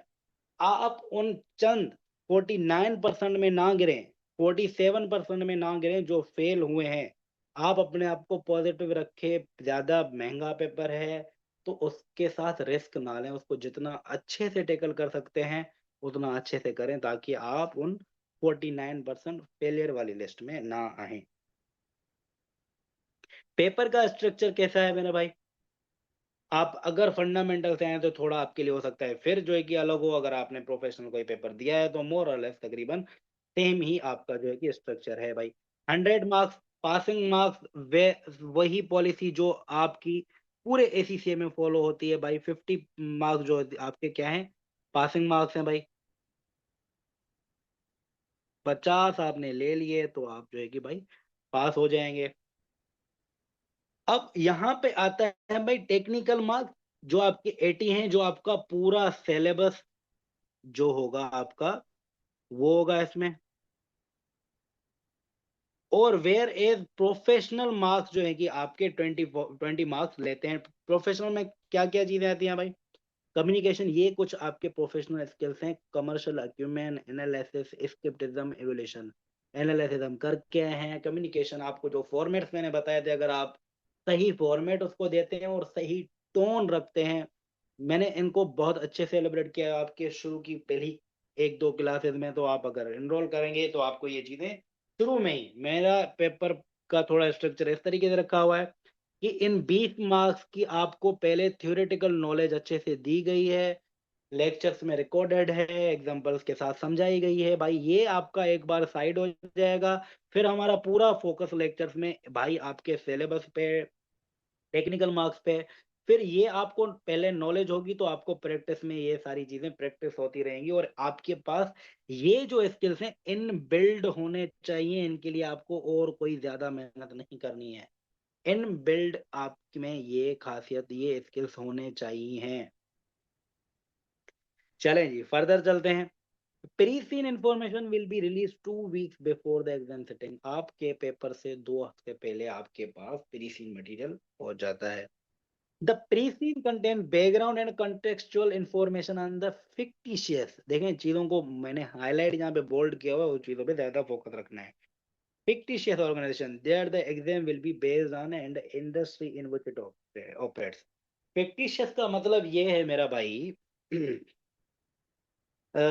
आप उन चंद 49% में ना गिरें, 47% में ना गिरें जो फेल हुए हैं। आप अपने आप को पॉजिटिव रखें। ज्यादा महंगा पेपर है तो उसके साथ रिस्क ना लें, उसको जितना अच्छे से टेकल कर सकते हैं उतना अच्छे से करें, ताकि आप उन 49% फेलियर वाली लिस्ट में ना आए। पेपर का स्ट्रक्चर कैसा है मेरा भाई, आप अगर फंडामेंटल से आए तो थोड़ा आपके लिए हो सकता है फिर जो है कि अलग हो। अगर आपने प्रोफेशनल कोई पेपर दिया है तो मोर और लेस तकरीबन सेम ही आपका जो है कि स्ट्रक्चर है भाई। 100 मार्क्स पासिंग मार्क्स, वे वही पॉलिसी जो आपकी पूरे एसीसीए में फॉलो होती है भाई। 50 मार्क्स जो आपके क्या है, पासिंग मार्क्स हैं भाई। 50 आपने ले लिए तो आप जो है कि भाई पास हो जाएंगे। अब यहाँ पे आता है भाई टेक्निकल मार्क्स, जो आपके 80 हैं, जो आपका पूरा सिलेबस जो होगा आपका वो होगा इसमें। और वेयर एज प्रोफेशनल मार्क्स जो है कि आपके 20 मार्क्स लेते हैं। प्रोफेशनल में क्या क्या चीजें आती हैं भाई, कम्युनिकेशन, ये कुछ आपके प्रोफेशनल स्किल्स हैं। Commercial acumen, analysis, scepticism, evolution. Analysis हम करके आए हैं। कम्युनिकेशन आपको जो फॉर्मेट्स मैंने बताए थे, अगर आप सही फॉर्मेट उसको देते हैं और सही टोन रखते हैं, मैंने इनको बहुत अच्छे से एलिब्रेट किया है आपके शुरू की पहली एक दो क्लासेस में। तो आप अगर एनरोल करेंगे तो आपको ये चीजें शुरू में ही, मेरा पेपर का थोड़ा स्ट्रक्चर इस तरीके से रखा हुआ है कि इन 20 मार्क्स की आपको पहले थ्योरेटिकल नॉलेज अच्छे से दी गई है, लेक्चर्स में रिकॉर्डेड है, एग्जांपल्स के साथ समझाई गई है भाई। ये आपका एक बार साइड हो जाएगा, फिर हमारा पूरा फोकस लेक्चर्स में भाई आपके सिलेबस पे, टेक्निकल मार्क्स पे। फिर ये आपको पहले नॉलेज होगी तो आपको प्रैक्टिस में ये सारी चीजें प्रैक्टिस होती रहेंगी, और आपके पास ये जो स्किल्स हैं इन बिल्ड होने चाहिए। इनके लिए आपको और कोई ज्यादा मेहनत नहीं करनी है। इन बिल्ड आप में ये खासियत, ये स्किल्स होने चाहिए हैं। चलें जी, फर्दर चलते हैं। Pre seen information will be release 2 weeks before the exam setting. आपके पेपर से 2 हफ्ते पहले आपके पास प्री सीन मटेरियल पहुंच जाता है। The pre seen contain background and contextual information on the fictitious. देखें, चीजों को मैंने हाईलाइट यहाँ पे बोल्ड किया हुआ है, उस चीजों पे ज्यादा फोकस रखना है। fictitious organization that the exam will be based on and the industry in which it operates। fictitious का मतलब ये है मेरा भाई, अ,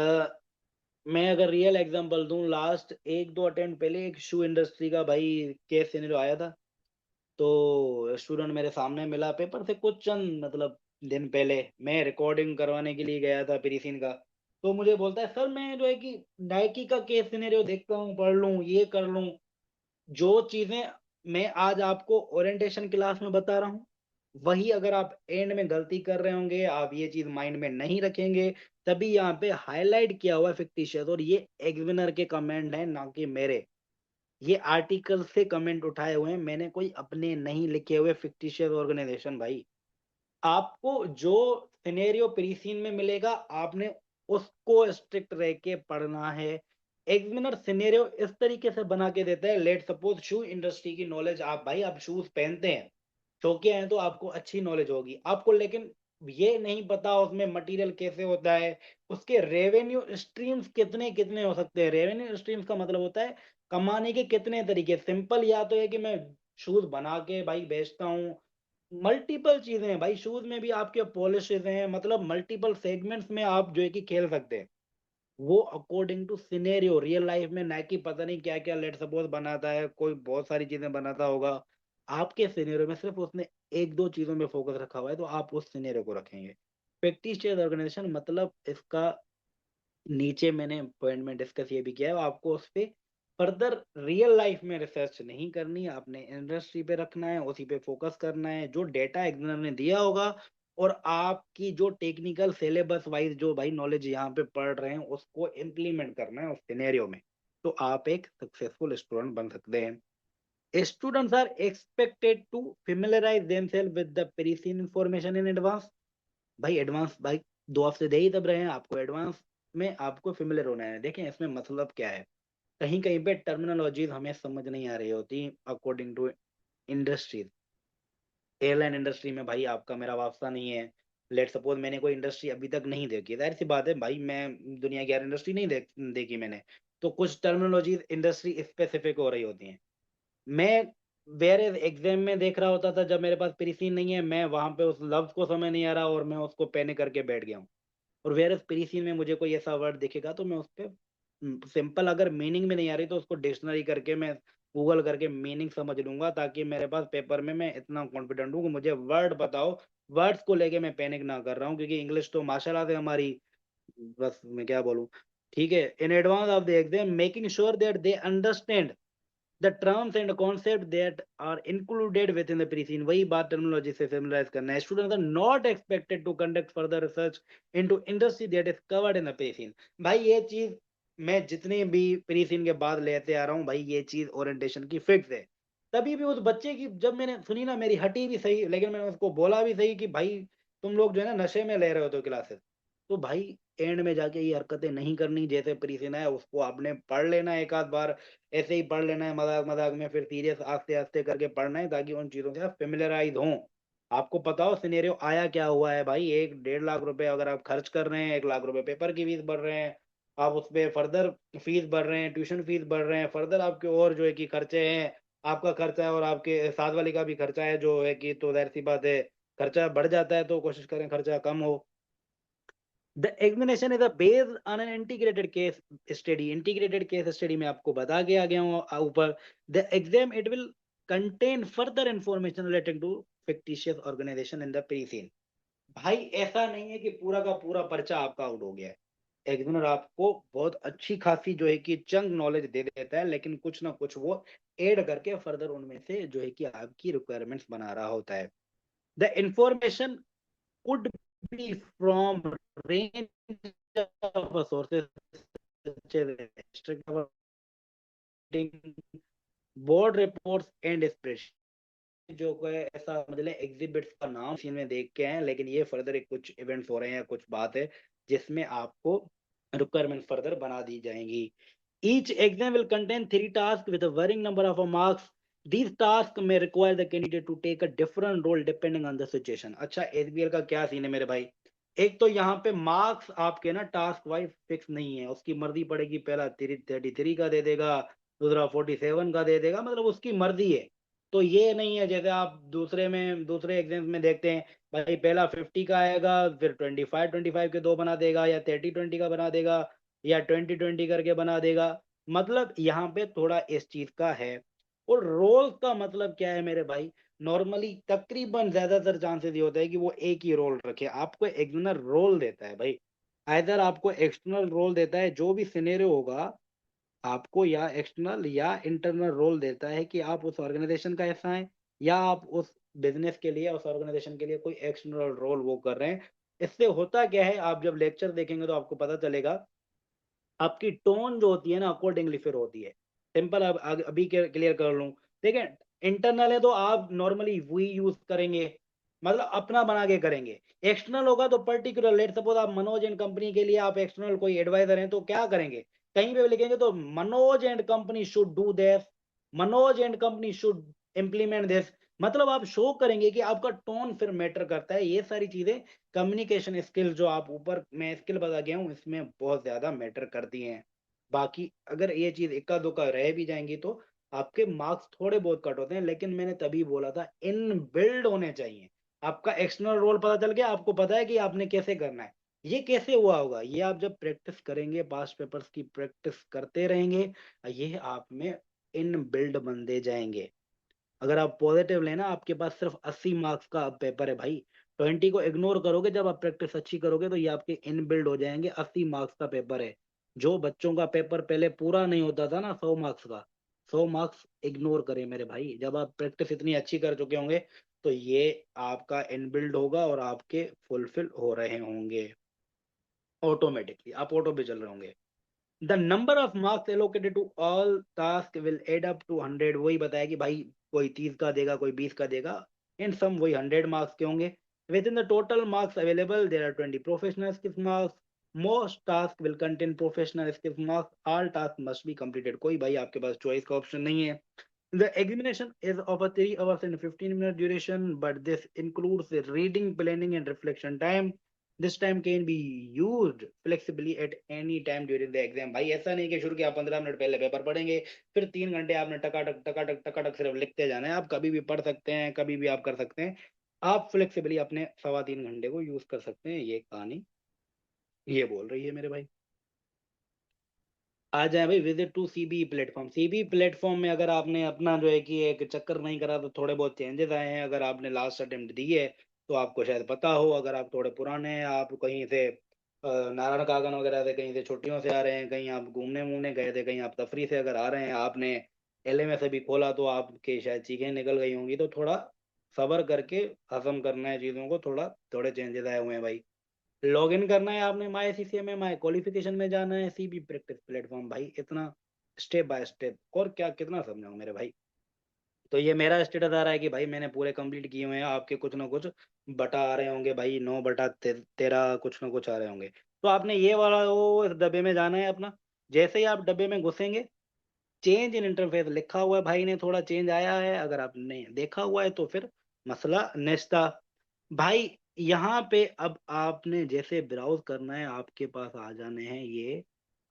मैं अगर रियल एग्जांपल दूं, लास्ट 1-2 अटेम्प्ट पहले एक शू इंडस्ट्री का भाई केस सिनेरियो आया था। तो स्टूडेंट मेरे सामने मिला पेपर से कुछ चंद मतलब दिन पहले, मैं रिकॉर्डिंग करवाने के लिए गया था प्रीसीन का। तो मुझे बोलता है, सर मैं जो है कि नाइकी का केस सिनेरियो देखता हूँ, पढ़ लूँ, ये कर लूँ। जो चीजें मैं आज आपको ओरिएंटेशन क्लास में बता रहा हूँ, वही अगर आप एंड में गलती कर रहे होंगे, आप ये चीज माइंड में नहीं रखेंगे, तभी यहाँ पे हाईलाइट किया हुआ है फिक्टिशियस। और ये एग्जामिनर के कमेंट है, ना कि मेरे। ये आर्टिकल से कमेंट उठाए हुए हैं, मैंने कोई अपने नहीं लिखे हुए फिक्टिशियस ऑर्गेनाइजेशन भाई। आपको जो सिनेरियो प्रीसीन में मिलेगा, आपने उसको स्ट्रिक्ट रह के पढ़ना है। एग्जामिनर सिनेरियो इस तरीके से बना के देता है, लेट सपोज शू इंडस्ट्री की नॉलेज, आप भाई आप शूज पहनते हैं, शौकिया हैं, तो आपको अच्छी नॉलेज होगी आपको, लेकिन ये नहीं पता उसमें मटेरियल कैसे होता है, उसके रेवेन्यू स्ट्रीम्स कितने कितने हो सकते हैं। रेवेन्यू स्ट्रीम्स का मतलब होता है कमाने के कितने तरीके। सिंपल या तो है कि मैं शूज बना के भाई बेचता हूँ, मल्टीपल चीजें हैं भाई शूज में भी, आपके पॉलिशेज हैं, मतलब मल्टीपल सेगमेंट्स में आप जो है कि खेल सकते हैं। वो according to scenario, real life में नाइकी पता नहीं क्या क्या लेट सपोज बनाता है, कोई बहुत सारी चीजें बनाता होगा। आपके सिनेरियो में सिर्फ उसने 1-2 चीजों में फोकस रखा हुआ है, तो आप उस सिनेरियो को रखेंगे। प्रैक्टिस ऑर्गेनाइजेशन मतलब इसका नीचे मैंने पॉइंट में डिस्कस ये भी किया है, आपको उस पर फर्दर रियल लाइफ में रिसर्च नहीं करनी है, आपने इंडस्ट्री पे रखना है, उसी पे फोकस करना है। जो डेटा एग्जामिनर ने दिया होगा और आपकी जो टेक्निकल सिलेबस वाइज जो भाई नॉलेज यहाँ पे पढ़ रहे हैं, उसको इम्प्लीमेंट करना है उस सिनेरियो में, तो आप एक सक्सेसफुल स्टूडेंट बन सकते हैं। Students are expected to familiarise themselves with the preseen information in advance. भाई एडवांस भाई 2 हफ्ते दे ही तब रहे हैं आपको, एडवांस में आपको फेमिलियर होना है। देखें इसमें मतलब क्या है, कहीं कहीं पे टर्मिनोलॉजीज हमें समझ नहीं आ रही होती according to industries. Airline industry में भाई आपका मेरा वास्ता नहीं है। लेट सपोज मैंने कोई इंडस्ट्री अभी तक नहीं देखी, जाहिर सी बात है भाई, मैं दुनिया की हर इंडस्ट्री नहीं देखी मैंने। तो कुछ टर्मिनोलॉजीज इंडस्ट्री स्पेसिफिक हो रही होती हैं। मैं वेरे एग्जाम में देख रहा होता था, जब मेरे पास प्रीसीन नहीं है, मैं वहां पे उस लफ्ज को समझ नहीं आ रहा और मैं उसको पेन करके बैठ गया हूँ। और वेर प्रीसीन में मुझे कोई ऐसा वर्ड दिखेगा तो मैं उस पर सिंपल, अगर मीनिंग में नहीं आ रही तो उसको डिक्शनरी करके मैं गूगल करके मीनिंग समझ लूंगा, ताकि मेरे पास पेपर में मैं इतना कॉन्फिडेंट हूँ कि मुझे वर्ड बताओ, वर्ड्स को लेके मैं पैनिक ना कर रहा हूँ, क्योंकि इंग्लिश तो माशाल्लाह से हमारी, बस मैं क्या बोलूँ। ठीक है, in advance of the exam making sure that they understand the terms and concept that are included within the pre-scene। वही बात टर्मिनोलॉजी से फेमिलाइज करना है। Students are not expected to conduct further research into industry that is covered in the pre-scene। भाई ये चीज मैं जितने भी प्री-सीन के बाद लेते आ रहा हूँ भाई, ये चीज ओरिएंटेशन की फिक्स है। तभी भी उस बच्चे की जब मैंने सुनी ना, मेरी हटी भी सही, लेकिन मैंने उसको बोला भी सही कि भाई तुम लोग जो है ना नशे में ले रहे हो तो क्लासेस। तो भाई एंड में जाके ये हरकतें नहीं करनी, जैसे प्री-सीन है उसको आपने पढ़ लेना एक आध बार, ऐसे ही पढ़ लेना है मजाक मजाक में, फिर सीरियस आस्ते आस्ते करके पढ़ना है, ताकि उन चीजों से आप फेमिलराइज हों। आपको पता हो सिनेरियो आया क्या हुआ है भाई। 1-1.5 लाख रुपए अगर आप खर्च कर रहे हैं, 1 लाख रुपए पेपर की फीस भर रहे हैं, आप उस पर फर्दर फीस भर रहे हैं, ट्यूशन फीस भर रहे हैं, फर्दर आपके और जो है कि खर्चे हैं, आपका खर्चा है और आपके साथ वाले का भी खर्चा है जो है कि, तो जाहिर सी बात है खर्चा बढ़ जाता है, तो कोशिश करें खर्चा कम हो। The examination is based on an integrated case study. Integrated case study में आपको बता के आ गया हूँ ऊपर। The exam it will contain further information related to fictitious organisation in the pre seen. भाई ऐसा नहीं है कि पूरा का पूरा पर्चा आपका आउट हो गया है। एग्जामिनर आपको बहुत अच्छी खासी जो है कि चंक नॉलेज दे देता है, लेकिन कुछ ना कुछ वो ऐड करके फर्दर उनमें से जो है कि आपकी रिक्वायरमेंट्स बना रहा होता है। The information could be from range of sources such as extract board reports and spreadsheet. जो कोई ऐसा मतलब एग्जिबिट्स का नाम सीन में देख के हैं, लेकिन ये फर्दर एक कुछ इवेंट्स हो रहे हैं, कुछ बात है, जिसमें आपको रिक्वायरमेंट फर्दर बना दी जाएंगी। Each exam will contain 3 task with a varying number of marks. These tasks may require the candidate to take a different role depending on the situation। अच्छा, एसबीएल का क्या सीन है मेरे भाई? एक तो यहाँ पे मार्क्स आपके ना टास्क वाइज फिक्स नहीं है, उसकी मर्जी पड़ेगी, पहला 33 का दे देगा, दूसरा 47 का दे देगा, मतलब उसकी मर्जी है। तो ये नहीं है जैसे आप दूसरे एग्जाम्स में देखते हैं, भाई पहला 50 का आएगा, फिर 25 के दो बना देगा, या 30-20 का बना देगा, या 20-20 करके बना देगा। मतलब यहाँ पे थोड़ा इस चीज का है। और रोल का मतलब क्या है मेरे भाई? नॉर्मली तकरीबन ज्यादातर चांसेस ये होता है कि वो एक ही रोल रखे, आपको एक्सटर्नल रोल देता है भाई। आइदर आपको एक्सटर्नल रोल देता है, जो भी सिनेरियो होगा आपको या एक्सटर्नल या इंटरनल रोल देता है कि आप उस ऑर्गेनाइजेशन का हिस्सा हैं, या आप उस बिजनेस के लिए, उस ऑर्गेनाइजेशन के लिए कोई एक्सटर्नल रोल वो कर रहे हैं। इससे होता क्या है, आप जब लेक्चर देखेंगे तो आपको पता चलेगा, आपकी टोन जो होती है ना अकॉर्डिंगली फिर होती है। सिंपल, अब अभी क्लियर कर लूं। ठीक है, इंटरनल है तो आप नॉर्मली वी यूज करेंगे, मतलब अपना बना के करेंगे। एक्सटर्नल होगा तो पर्टिकुलर, लेट सपोज आप मनोज एंड कंपनी के लिए आप एक्सटर्नल कोई एडवाइजर हैं, तो क्या करेंगे, कहीं पे भी लिखेंगे तो Manoj and company should do this, Manoj and company should implement this. मतलब आप शो करेंगे कि आपका टोन फिर मैटर करता है। ये सारी चीजें कम्युनिकेशन स्किल जो आप ऊपर मैं स्किल बता गया हूँ, इसमें बहुत ज्यादा मैटर करती हैं। बाकी अगर ये चीज इक्का दुक्का रह भी जाएंगी तो आपके मार्क्स थोड़े बहुत कट होते हैं, लेकिन मैंने तभी बोला था इन बिल्ड होने चाहिए। आपका एक्सटर्नल रोल पता चल गया, आपको पता है कि आपने कैसे करना है। ये कैसे हुआ होगा, ये आप जब प्रैक्टिस करेंगे, पास्ट पेपर्स की प्रैक्टिस करते रहेंगे, ये आप में इन बिल्ड बनते जाएंगे। अगर आप पॉजिटिव लेना, आपके पास सिर्फ 80 मार्क्स का पेपर है भाई, 20 को इग्नोर करोगे, जब आप प्रैक्टिस अच्छी करोगे तो ये आपके इन बिल्ड हो जाएंगे। 80 मार्क्स का पेपर है। जो बच्चों का पेपर पहले पूरा नहीं होता था ना 100 मार्क्स का, 100 मार्क्स इग्नोर करें मेरे भाई, जब आप प्रैक्टिस इतनी अच्छी कर चुके होंगे तो ये आपका इन बिल्ड होगा और आपके फुलफिल हो रहे होंगे ऑटोमेटिकली, आप ऑटो पे चल रहे होंगे। The number of marks allocated to all task will add up to 100। वही बताया कि भाई कोई 30 का देगा, कोई 20 का देगा, इन सम वही 100 मार्क्स के होंगे। Within the total marks available there are 20 professional skills marks. Most task will contain professional skills marks. All task must be completed. कोई भाई आपके पास चॉइस का ऑप्शन नहीं है। The examination is of a 3 hours and 15-minute duration, but this includes the reading, planning, and reflection time. This time can be used flexibly at any time during the exam। भाई ऐसा नहीं कि शुरू के आप 15 minute पहले paper पढ़ेंगे, फिर 3 घंटे आपने टकाटक टकाटक टकाटक सिर्फ लिखते जाना है। आप कभी भी पढ़ सकते हैं, कभी भी आप कर सकते हैं। आप फ्लेक्सिबली अपने 3.25 घंटे को यूज कर सकते हैं। ये कहानी ये बोल रही है मेरे भाई। आ जाए भाई, visit to CB platform. CB platform में अगर आपने अपना जो है कि एक चक्कर नहीं करा तो थोड़े बहुत चेंजेस आए हैं। अगर आपने लास्ट अटेम्प्ट दी है तो आपको शायद पता हो। अगर आप थोड़े पुराने हैं, आप कहीं से नारायण कागन वगैरह से कहीं से छुट्टियों से आ रहे हैं, कहीं आप घूमने वूमने गए थे, कहीं आप तफरी से अगर आ रहे हैं, आपने एलएमएस अभी खोला तो आपके शायद चीखें निकल गई होंगी, तो थोड़ा सब्र करके हजम करना है चीज़ों को। थोड़ा थोड़े चेंजेस आए हुए हैं भाई। लॉग इन करना है आपने माई सीसीए में, माई क्वालिफिकेशन में जाना है, सीबी प्रैक्टिस प्लेटफॉर्म। भाई इतना स्टेप बाय स्टेप, और क्या कितना समझाऊं मेरे भाई। तो ये मेरा स्टेटस आ रहा है कि भाई मैंने पूरे कंप्लीट किए हुए हैं। आपके कुछ ना कुछ बटा आ रहे होंगे भाई, 9/13 कुछ ना कुछ आ रहे होंगे। तो आपने ये वाला वो इस डब्बे में जाना है अपना। जैसे ही आप डब्बे में घुसेंगे, चेंज इन इंटरफेस लिखा हुआ है भाई ने, थोड़ा चेंज आया है। अगर आपने देखा हुआ है तो फिर मसला नेस्ता भाई। यहाँ पे अब आपने जैसे ब्राउज करना है, आपके पास आ जाने हैं ये।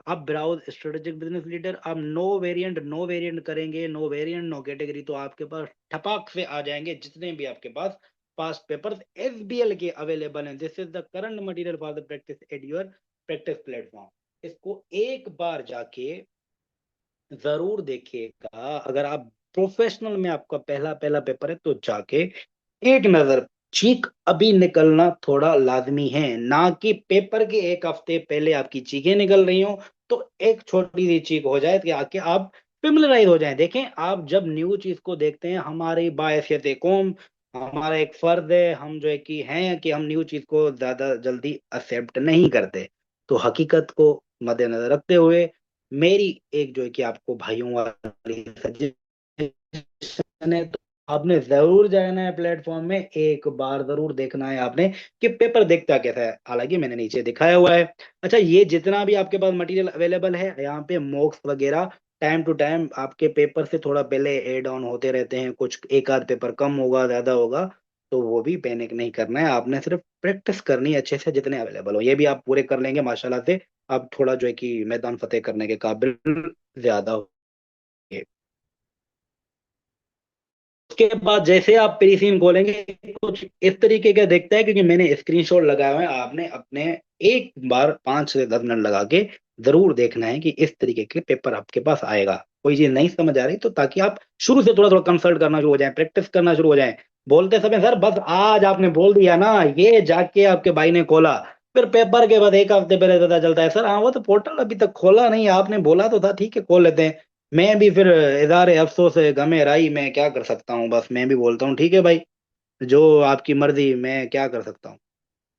अब ब्राउज स्ट्रेटेजिक बिजनेस लीडर, अब नो वेरिएंट करेंगे, नो वेरिएंट नो कैटेगरी, तो आपके पास ठपाक से आ जाएंगे जितने भी आपके पास पास्ट पेपर्स एसबीएल के अवेलेबल हैं। This is the current material for the practice at your practice platform. इसको एक बार जाके जरूर देखिएगा। अगर आप प्रोफेशनल में आपका पहला पहला पेपर है तो जाके एक नजर, चीख अभी निकलना थोड़ा लाजमी है, ना कि पेपर के एक हफ्ते पहले आपकी चीखें निकल रही हो तो एक छोटी सी चीख हो जाए कि आके आप फेमिलराइज हो जाएं। देखें, आप जब न्यू चीज को देखते हैं, हमारी बायसियत कौम, हमारा एक फर्ज है, हम जो है कि हैं कि हम न्यू चीज को ज्यादा जल्दी एक्सेप्ट नहीं करते। तो हकीकत को मद्देनजर रखते हुए मेरी एक जो है कि आपको भाइयों वाली सजेशन है, आपने जरूर जाना है प्लेटफॉर्म में, एक बार जरूर देखना है आपने कि पेपर दिखता कैसा है, हालांकि मैंने नीचे दिखाया हुआ है। अच्छा, ये जितना भी आपके पास मटेरियल अवेलेबल है यहाँ पे, मॉक्स वगैरह टाइम टू टाइम आपके पेपर से थोड़ा पहले एड ऑन होते रहते हैं, कुछ एक आध पेपर कम होगा ज्यादा होगा, तो वो भी पैनिक नहीं करना है आपने, सिर्फ प्रैक्टिस करनी है अच्छे से, जितने अवेलेबल हो ये भी आप पूरे कर लेंगे माशाल्लाह से। आप थोड़ा जो है कि मैदान फतेह करने के काबिल ज्यादा हो। उसके बाद जैसे आप पेरिसीन खोलेंगे, कुछ इस तरीके का दिखता है, क्योंकि मैंने स्क्रीनशॉट लगाया हुआ है, आपने अपने एक बार 5 से 10 मिनट लगा के जरूर देखना है कि इस तरीके के पेपर आपके पास आएगा। कोई चीज नहीं समझ आ रही तो ताकि आप शुरू से थोड़ा थोड़ा कंसल्ट करना शुरू हो जाए, प्रैक्टिस करना शुरू हो जाए। बोलते समय सर बस आज आपने बोल दिया ना, ये जाके आपके भाई ने खोला, फिर पेपर के बाद एक हफ्ते पहले पता चलता है सर हाँ वो तो पोर्टल अभी तक खोला नहीं है, आपने बोला तो था, ठीक है खोल लेते हैं। मैं भी फिर इज़हार अफसोस है गमे राई, मैं क्या कर सकता हूँ, बस मैं भी बोलता हूँ ठीक है भाई, जो आपकी मर्जी, मैं क्या कर सकता हूँ।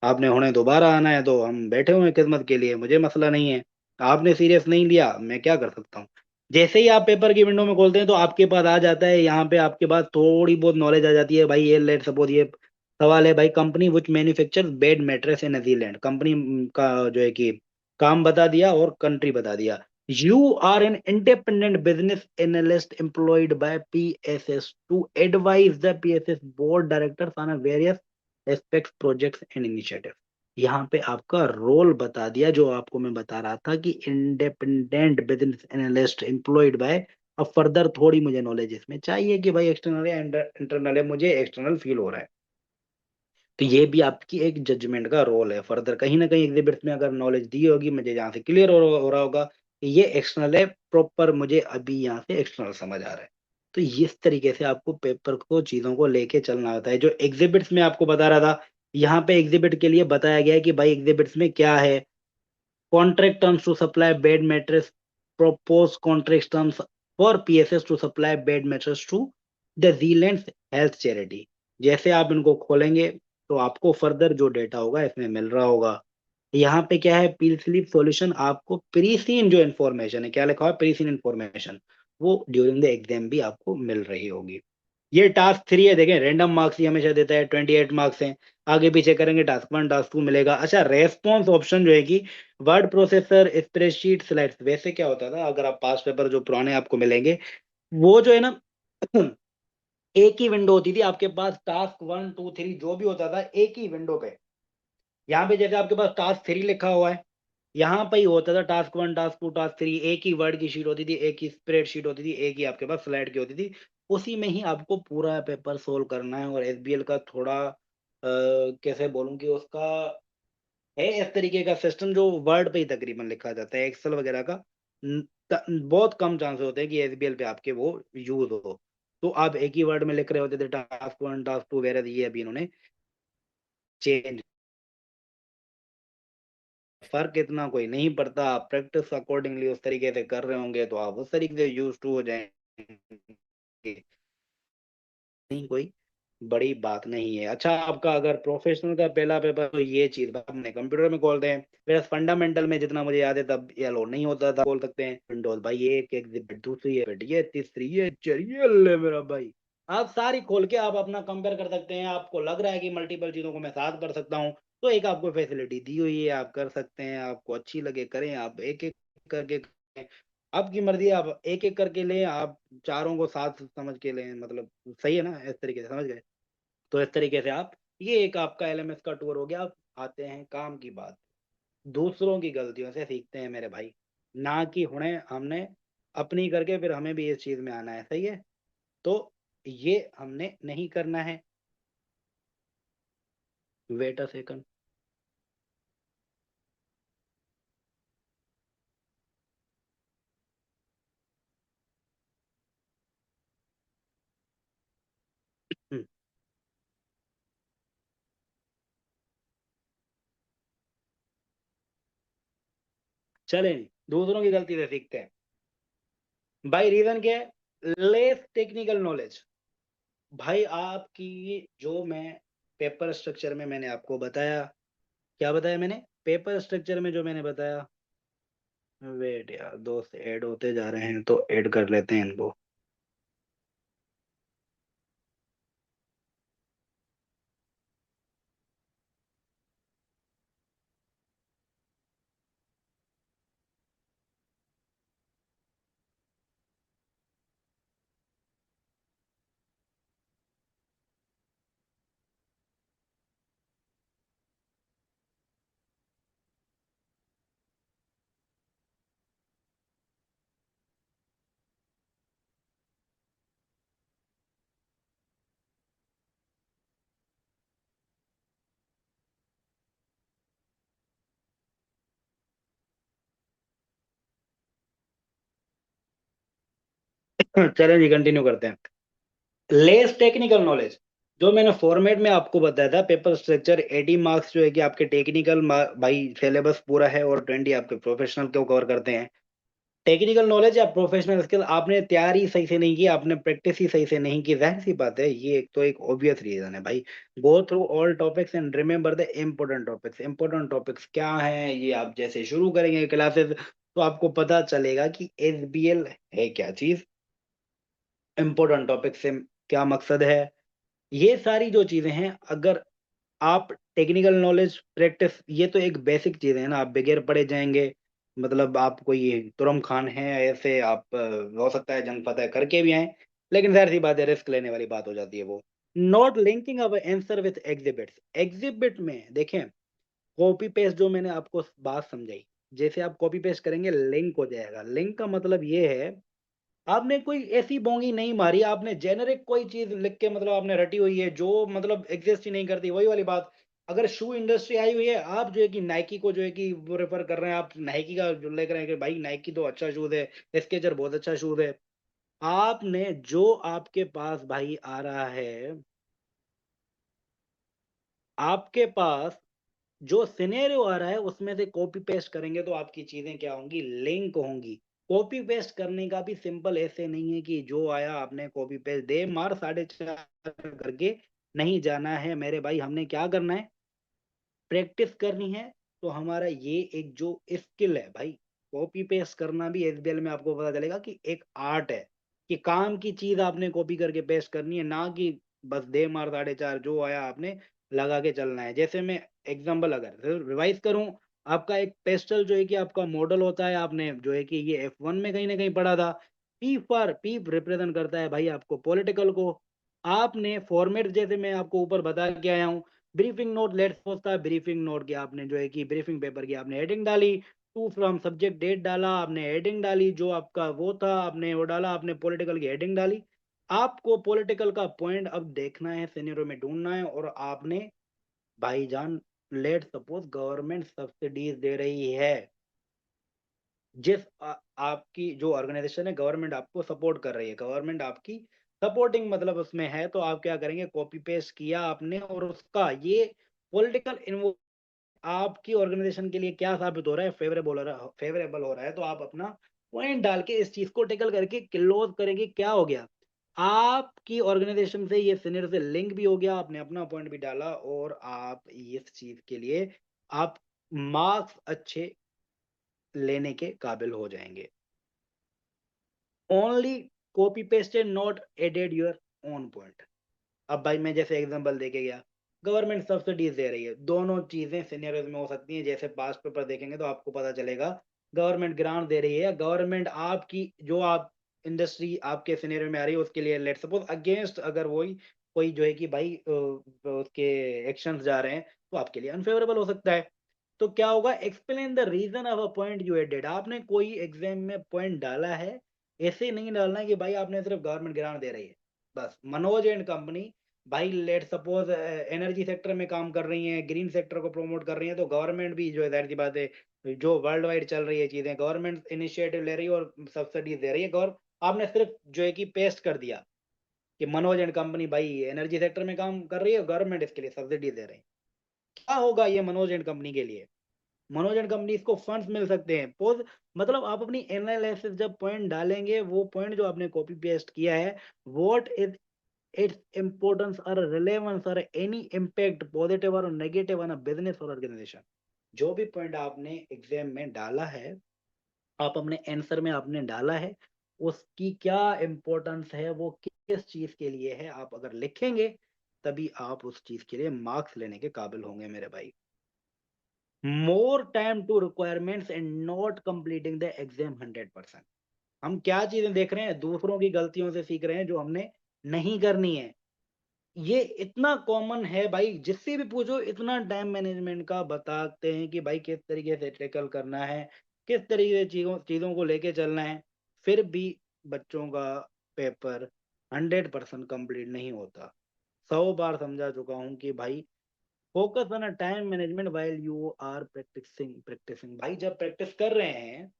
आपने हुणे दोबारा आना है तो हम बैठे हुए हैं खिदमत के लिए, मुझे मसला नहीं है। आपने सीरियस नहीं लिया, मैं क्या कर सकता हूँ। जैसे ही आप पेपर की विंडो में खोलते हैं तो आपके पास आ जाता है, यहाँ पे आपके पास थोड़ी बहुत नॉलेज आ जाती है भाई। ये लेट सपोज ये सवाल है भाई, company which manufactures bed mattress in New Zealand, company का जो है कि काम बता दिया और कंट्री बता दिया। You are an independent business analyst employed by PSS to advise the PSS board directors on various aspects projects and initiative. यहाँ पे आपका रोल बता दिया, जो आपको मैं बता रहा था कि independent business analyst employed bye. अब फर्दर थोड़ी मुझे नॉलेज इसमें चाहिए कि भाई एक्सटर्नल है इंटरनल है, मुझे एक्सटर्नल फील हो रहा है, तो ये भी आपकी एक जजमेंट का रोल है। फर्दर कहीं ना कहीं एग्जिबिट्स में अगर नॉलेज दी होगी, मुझे यहाँ से क्लियर हो रहा होगा कि ये एक्सटर्नल है प्रॉपर, मुझे अभी यहाँ से एक्सटर्नल समझ आ रहा है। तो इस तरीके से आपको पेपर को चीजों को लेके चलना होता है। जो एग्जिबिट्स में आपको बता रहा था, यहाँ पे एग्जिबिट के लिए बताया गया है कि भाई एग्जिबिट्स में क्या है। Contract terms to supply bed mattress. Proposed contract terms for PSS to supply bed mattress to the Zealand Health Charity। जैसे आप इनको खोलेंगे तो आपको फर्दर जो डेटा होगा इसमें मिल रहा होगा। यहाँ पे क्या है, पील स्लीप सॉल्यूशन, आपको प्रीसीन जो इन्फॉर्मेशन है, क्या लिखा हुआ है, प्रीसीन इन्फॉर्मेशन, वो ड्यूरिंग द एग्जाम भी आपको मिल रही होगी। ये टास्क 3 है, देखें रैंडम मार्क्स ही हमेशा देता है, 28 मार्क्स हैं। आगे पीछे करेंगे टास्क 1 टास्क 2 मिलेगा। अच्छा, रेस्पॉन्स ऑप्शन जो है कि वर्ड प्रोसेसर स्प्रेडशीट स्लाइड्स, वैसे क्या होता था अगर आप पास पेपर जो पुराने आपको मिलेंगे, वो जो है ना एक ही विंडो होती थी आपके पास, टास्क 1 2 3 जो भी होता था एक ही विंडो पे। यहाँ पे जैसे आपके पास टास्क 3 लिखा हुआ है, यहाँ पे ही होता था टास्क 1 टास्क 2 टास्क 3, एक ही वर्ड की शीट होती थी, एक ही स्प्रेड शीट होती थी, एक ही आपके पास स्लाइड की होती थी। उसी में ही आपको पूरा पेपर सोल्व करना है। और एसबीएल का थोड़ा कैसे बोलूं कि उसका है इस तरीके का सिस्टम जो वर्ड पे ही तकरीबन लिखा जाता है, एक्सेल वगैरह का बहुत कम चांस होते हैं कि एसबीएल पे आपके वो यूज हो। तो आप एक ही वर्ड में लिख रहे होते थे टास्क 1 टास्क 2 वगैरह, ये अभी इन्होंने चेंज। फर्क इतना कोई नहीं पड़ता, आप प्रैक्टिस अकॉर्डिंगली उस तरीके से कर रहे होंगे तो आप उस तरीके से यूज टू हो जाएंगे, नहीं कोई बड़ी बात नहीं है। अच्छा, आपका अगर प्रोफेशनल का पहला पेपर तो ये चीज अपने कंप्यूटर में खोलते हैं, फिर फंडामेंटल में जितना मुझे याद है तब ये लोड नहीं होता था, बोल सकते हैं विंडोज भाई, ये एक एग्जिबिट, दूसरी है ये, तीसरी ये, चलिए ले मेरा भाई, आप सारी खोल के आप अपना कंपेयर कर सकते हैं। आपको लग रहा है कि मल्टीपल चीजों को मैं साथ कर सकता हूँ, तो एक आपको फैसिलिटी दी हुई है, आप कर सकते हैं, आपको अच्छी लगे करें, आप एक एक करके करें, आपकी मर्जी है, आप एक एक करके लें, आप चारों को साथ समझ के लें, मतलब सही है ना, इस तरीके से समझ गए। तो इस तरीके से आप, ये एक आपका एलएमएस का टूर हो गया। आप आते हैं काम की बात, दूसरों की गलतियों से सीखते हैं मेरे भाई, ना कि हुणे हमने अपनी करके फिर हमें भी इस चीज में आना है, सही है। तो ये हमने नहीं करना है। Wait a second. चले नहीं, दूसरों की गलती से सीखते हैं भाई। रीजन क्या है, लेस टेक्निकल नॉलेज। भाई आपकी जो मैं पेपर स्ट्रक्चर में मैंने आपको बताया, क्या बताया मैंने, पेपर स्ट्रक्चर में जो मैंने बताया, वेट यार दोस्त ऐड होते जा रहे हैं तो ऐड कर लेते हैं इनको। चलें जी, कंटिन्यू करते हैं। लेस टेक्निकल नॉलेज, जो मैंने फॉर्मेट में आपको बताया था, पेपर स्ट्रक्चर 80 मार्क्स जो है कि आपके टेक्निकल, भाई सिलेबस पूरा है, और 20 आपके प्रोफेशनल को कवर करते हैं। टेक्निकल नॉलेज या प्रोफेशनल स्किल आपने तैयारी सही से नहीं की, आपने प्रैक्टिस ही सही से नहीं की, जाहिर सी बात है, ये एक तो एक ऑब्वियस रीजन है भाई। Go through all topics and remember the important topics. Important topics क्या हैं, ये आप जैसे शुरू करेंगे क्लासेस तो आपको पता चलेगा कि एसबीएल है क्या चीज, इम्पोर्टेंट टॉपिक से क्या मकसद है। ये सारी जो चीजें हैं, अगर आप टेक्निकल नॉलेज प्रैक्टिस, ये तो एक बेसिक चीज है ना, आप बगैर पढ़े जाएंगे, मतलब आप कोई तुरम खान है ऐसे, आप हो सकता है जंग फतह करके भी आए, लेकिन जाहिर सी बात है, रिस्क लेने वाली बात हो जाती है वो। Not linking our answer with exhibits. Exhibit में देखें, कॉपी पेस्ट जो मैंने आपको बात समझाई, जैसे आप कॉपी पेस्ट करेंगे लिंक हो जाएगा। लिंक का मतलब ये है, आपने कोई ऐसी बोंगी नहीं मारी, आपने जेनेरिक कोई चीज लिख के मतलब आपने रटी हुई है जो मतलब एग्जिस्ट ही नहीं करती, वही वाली बात। अगर शू इंडस्ट्री आई हुई है, आप जो है कि नाइकी को जो है कि वो रेफर कर रहे हैं, आप नाइकी का जो लेकर रहे हैं कि भाई नाइकी तो अच्छा शूज है, स्केचर बहुत अच्छा शूज है। आपने जो आपके पास भाई आ रहा है, आपके पास जो सिनेरियो आ रहा है उसमें से कॉपी पेस्ट करेंगे तो आपकी चीजें क्या होंगी, लिंक होंगी। कॉपी पेस्ट करने का भी सिंपल ऐसे नहीं है कि जो आया आपने कॉपी पेस्ट दे मार 4.5 करके नहीं जाना है मेरे भाई। हमने क्या करना है, प्रैक्टिस करनी है। तो हमारा ये एक जो स्किल है भाई, कॉपी पेस्ट करना भी एसबीएल में आपको पता चलेगा कि एक आर्ट है, कि काम की चीज आपने कॉपी करके पेस्ट करनी है, ना कि बस दे मार 4.5 जो आया आपने लगा के चलना है। जैसे मैं एग्जांपल अगर रिवाइज करूं, आपका एक पेस्टल जो है कि आपका मॉडल होता है, आपने जो है कि ये F1 में कहीं ना कहीं पढ़ा था। पी रिप्रेजेंट करता है भाई आपको पॉलिटिकल को। आपने फॉर्मेट जैसे मैं आपको ऊपर बता के आया हूँ, ब्रीफिंग नोट, लेट्स सपोज था ब्रीफिंग नोट की, आपने जो है कि ब्रीफिंग पेपर की आपने हेडिंग डाली, टू फ्रॉम सब्जेक्ट डेट डाला, आपने हेडिंग डाली, जो आपका वो था आपने वो डाला, आपने पॉलिटिकल की हेडिंग डाली। आपको पॉलिटिकल का पॉइंट अब देखना है, सिनेरियो में ढूंढना है, और आपने भाईजान, लेट सपोज गवर्नमेंट सब्सिडीज दे रही है, जिस आपकी जो ऑर्गेनाइजेशन है, गवर्नमेंट आपको सपोर्ट कर रही है, गवर्नमेंट आपकी सपोर्टिंग मतलब उसमें है, तो आप क्या करेंगे, कॉपी पेस्ट किया आपने, और उसका ये पॉलिटिकल आपकी ऑर्गेनाइजेशन के लिए क्या साबित हो रहा है, फेवरेबल हो रहा है, तो आप अपना पॉइंट डाल के इस चीज को टेकल करके क्लोज करेंगे। क्या हो गया, आपकी ऑर्गेनाइजेशन से ये सीनियर से लिंक भी हो गया, आपने अपना पॉइंट भी डाला, और आप इस चीज के लिए आप मार्क्स अच्छे लेने के काबिल हो जाएंगे। Only copy pasted, not added your own point. अब भाई मैं जैसे एग्जांपल देके गया, गवर्नमेंट सब्सिडीज दे रही है, दोनों चीजें सिनेरियोज में हो सकती हैं। जैसे पास्ट पेपर देखेंगे तो आपको पता चलेगा, गवर्नमेंट ग्रांट दे रही है, गवर्नमेंट आपकी जो आप इंडस्ट्री आपके सिनेरियो में आ रही है उसके लिए लेट सपोज अगेंस्ट, अगर वही कोई जो है कि भाई उसके एक्शंस जा रहे हैं, तो आपके लिए अनफेवरेबल हो सकता है। तो क्या होगा, explain the reason of a point you added. आपने कोई एग्जाम में पॉइंट डाला है, ऐसे नहीं डालना है कि भाई आपने सिर्फ गवर्नमेंट ग्रांट दे रही है बस। मनोज एंड कंपनी भाई लेट सपोज एनर्जी सेक्टर में काम कर रही हैं, ग्रीन सेक्टर को प्रमोट कर रही हैं, तो गवर्नमेंट भी जो है, जाहिर सी बात है, जो वर्ल्ड वाइड चल रही है चीजें, गवर्नमेंट इनिशिएटिव ले रही है और सब्सिडीज दे रही है। गवर आपने सिर्फ जो है कि पेस्ट कर दिया कि मनोज एंड कंपनी भाई एनर्जी सेक्टर में काम कर रही है, गवर्नमेंट इसके लिए सब्सिडी दे रही है। क्या होगा ये मनोज एंड कंपनी के लिए, मनोज एंड कंपनी को फंड्स मिल सकते हैं। पोज मतलब आप अपनी एनालिसिस जब पॉइंट डालेंगे, वो पॉइंट जो आपने कॉपी पेस्ट किया है, what is its importance or relevance or any impact positive or negative on a business or organization। जो भी पॉइंट आपने एग्जाम में डाला है, आप अपने आंसर में आपने डाला है, उसकी क्या इंपॉर्टेंस है, वो किस चीज के लिए है, आप अगर लिखेंगे तभी आप उस चीज के लिए मार्क्स लेने के काबिल होंगे मेरे भाई। More time to requirements and not completing the exam 100%। हम क्या चीजें देख रहे हैं, दूसरों की गलतियों से सीख रहे हैं जो हमने नहीं करनी है। ये इतना कॉमन है भाई, जिससे भी पूछो इतना टाइम मैनेजमेंट का बताते हैं कि भाई किस तरीके से टैकल करना है, किस तरीके से चीजों चीजों को लेके चलना है। फिर भी बच्चों का पेपर 100% कंप्लीट नहीं होता। 100 बार समझा चुका हूं कि भाई focus on time management while you are practising. भाई जब प्रैक्टिस कर रहे हैं,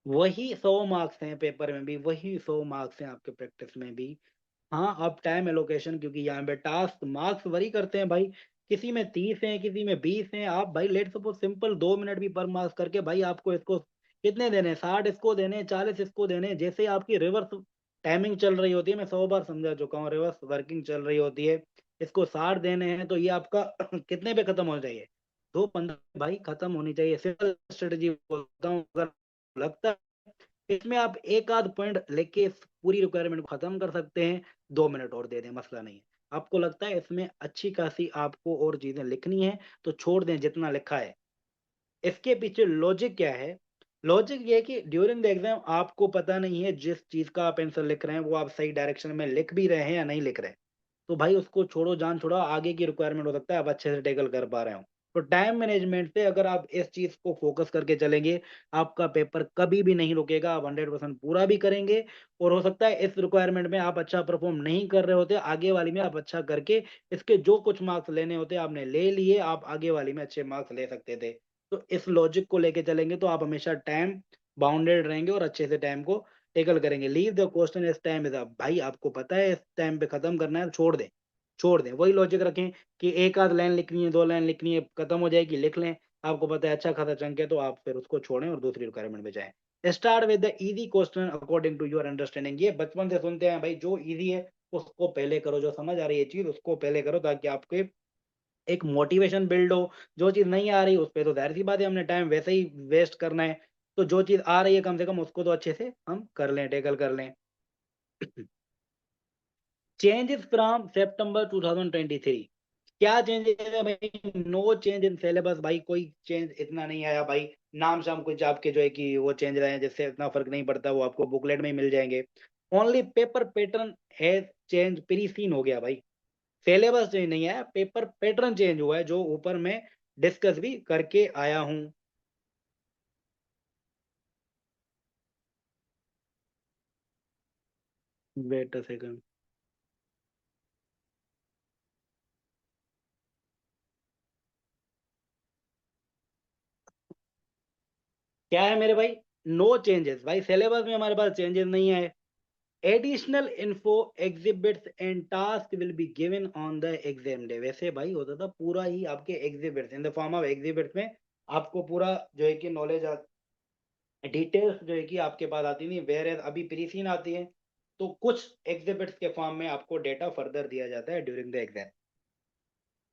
वही 100 मार्क्स हैं पेपर में भी, वही 100 मार्क्स हैं आपके प्रैक्टिस में भी। हाँ, अब टाइम एलोकेशन, क्योंकि यहाँ पे टास्क मार्क्स वरी करते हैं भाई। किसी में 30 है, किसी में 20 है। आप भाई लेट सपोज सिंपल 2 मिनट भी पर मार्क्स करके भाई आपको इसको कितने देने हैं, 60 इसको देने हैं, 40 इसको देने हैं। जैसे आपकी रिवर्स टाइमिंग चल रही होती है, मैं 100 बार समझा चुका हूँ, रिवर्स वर्किंग चल रही होती है। इसको 60 देने हैं तो ये आपका कितने पे खत्म हो जाइए, 2:15 भाई खत्म होनी चाहिए। सिंपल स्ट्रेटेजी बोलता हूँ। अगर लगता है इसमें आप एक आध पॉइंट लेके इस पूरी रिक्वायरमेंट को खत्म कर सकते हैं, 2 मिनट और दे दें, मसला नहीं है। आपको लगता है इसमें अच्छी खासी आपको और चीजें लिखनी है तो छोड़ दें जितना लिखा है। इसके पीछे लॉजिक क्या है? लॉजिक ये है कि ड्यूरिंग द एग्जाम आपको पता नहीं है जिस चीज का आप आंसर लिख रहे हैं वो आप सही डायरेक्शन में लिख भी रहे हैं या नहीं लिख रहे हैं। तो भाई उसको छोड़ो, जान छोड़ो, आगे की रिक्वायरमेंट हो सकता है आप अच्छे से टैकल कर पा रहे हो। तो टाइम मैनेजमेंट से अगर आप इस चीज को फोकस करके चलेंगे, आपका पेपर कभी भी नहीं रुकेगा, आप 100% पूरा भी करेंगे। और हो सकता है इस रिक्वायरमेंट में आप अच्छा परफॉर्म नहीं कर रहे होते, आगे वाली में आप अच्छा करके इसके जो कुछ मार्क्स लेने होते आपने ले लिए, आप आगे वाली में अच्छे मार्क्स ले सकते थे। तो इस लॉजिक को लेके चलेंगे तो आप हमेशा टाइम बाउंडेड रहेंगे और अच्छे से टाइम को टेकल करेंगे। लीव द क्वेश्चन इस टाइम इज अप, भाई आपको पता है इस टाइम पे खत्म करना है, छोड़ दें। छोड़ दें, वही लॉजिक रखें कि एक आध लाइन लिखनी है, 2 लाइन लिखनी है, खत्म हो जाएगी, लिख लें। आपको पता है अच्छा खासा चंक है तो आप फिर उसको छोड़ें और दूसरी रिक्वायरमेंट में जाएं। Start with the easy question according to your understanding, ये बचपन से सुनते हैं भाई, जो इजी है उसको पहले करो, जो समझ आ रही है चीज उसको पहले करो, ताकि आपके एक मोटिवेशन बिल्ड हो। जो चीज नहीं आ रही उस पर तो जाहिर सी बात है हमने टाइम वैसे ही वेस्ट करना है। तो जो चीज आ रही है कम से कम उसको तो अच्छे से हम कर लें, टेकल कर लें। चेंजेस फ्रॉम सितंबर 2023, क्या चेंजेस है भाई? नो चेंज इन सिलेबस, भाई कोई चेंज इतना नहीं आया भाई। नाम शाम कुछ आपके जो है कि वो चेंज रहे हैं, जिससे इतना फर्क नहीं पड़ता, वो आपको बुकलेट में ही मिल जाएंगे। Only paper pattern has change, pre seen हो गया भाई। सिलेबस चेंज नहीं आया, पेपर पैटर्न चेंज हुआ है, जो ऊपर मैं डिस्कस भी करके आया हूँ। Wait a second. क्या है मेरे भाई? नो चेंजेस भाई, सिलेबस में हमारे पास चेंजेस नहीं है। Additional info exhibits and task will be given on the exam day, वैसे भाई होता था पूरा ही आपके exhibits in the form of exhibits में आपको पूरा जो है कि नॉलेज, डिटेल्स जो है कि आपके पास आती नहीं, वेर एज अभी प्रीसीन आती है। तो कुछ एग्जिबिट्स के फॉर्म में आपको डेटा फर्दर दिया जाता है during the exam.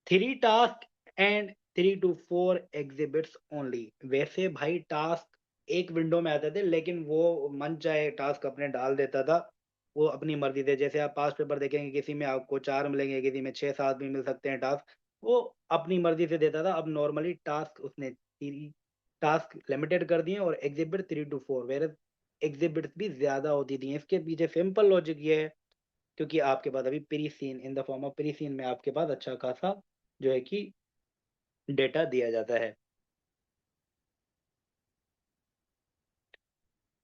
3 task and 3 to 4 exhibits only, वैसे भाई टास्क एक विंडो में आते थे, लेकिन वो मन चाहे टास्क अपने डाल देता था, वो अपनी मर्जी से। जैसे आप पास पेपर देखेंगे, किसी में आपको 4 मिलेंगे, किसी में 6 7 भी मिल सकते हैं टास्क, वो अपनी मर्जी से देता था। अब नॉर्मली टास्क उसने टास्क लिमिटेड कर दिए और एग्जिबिट 3 to 4, वेर एग्जिबिट भी ज्यादा होती थी। इसके पीछे सिंपल लॉजिक ये है, क्योंकि आपके पास अभी pre seen in the form of pre seen में आपके पास अच्छा खासा जो है कि डेटा दिया जाता है।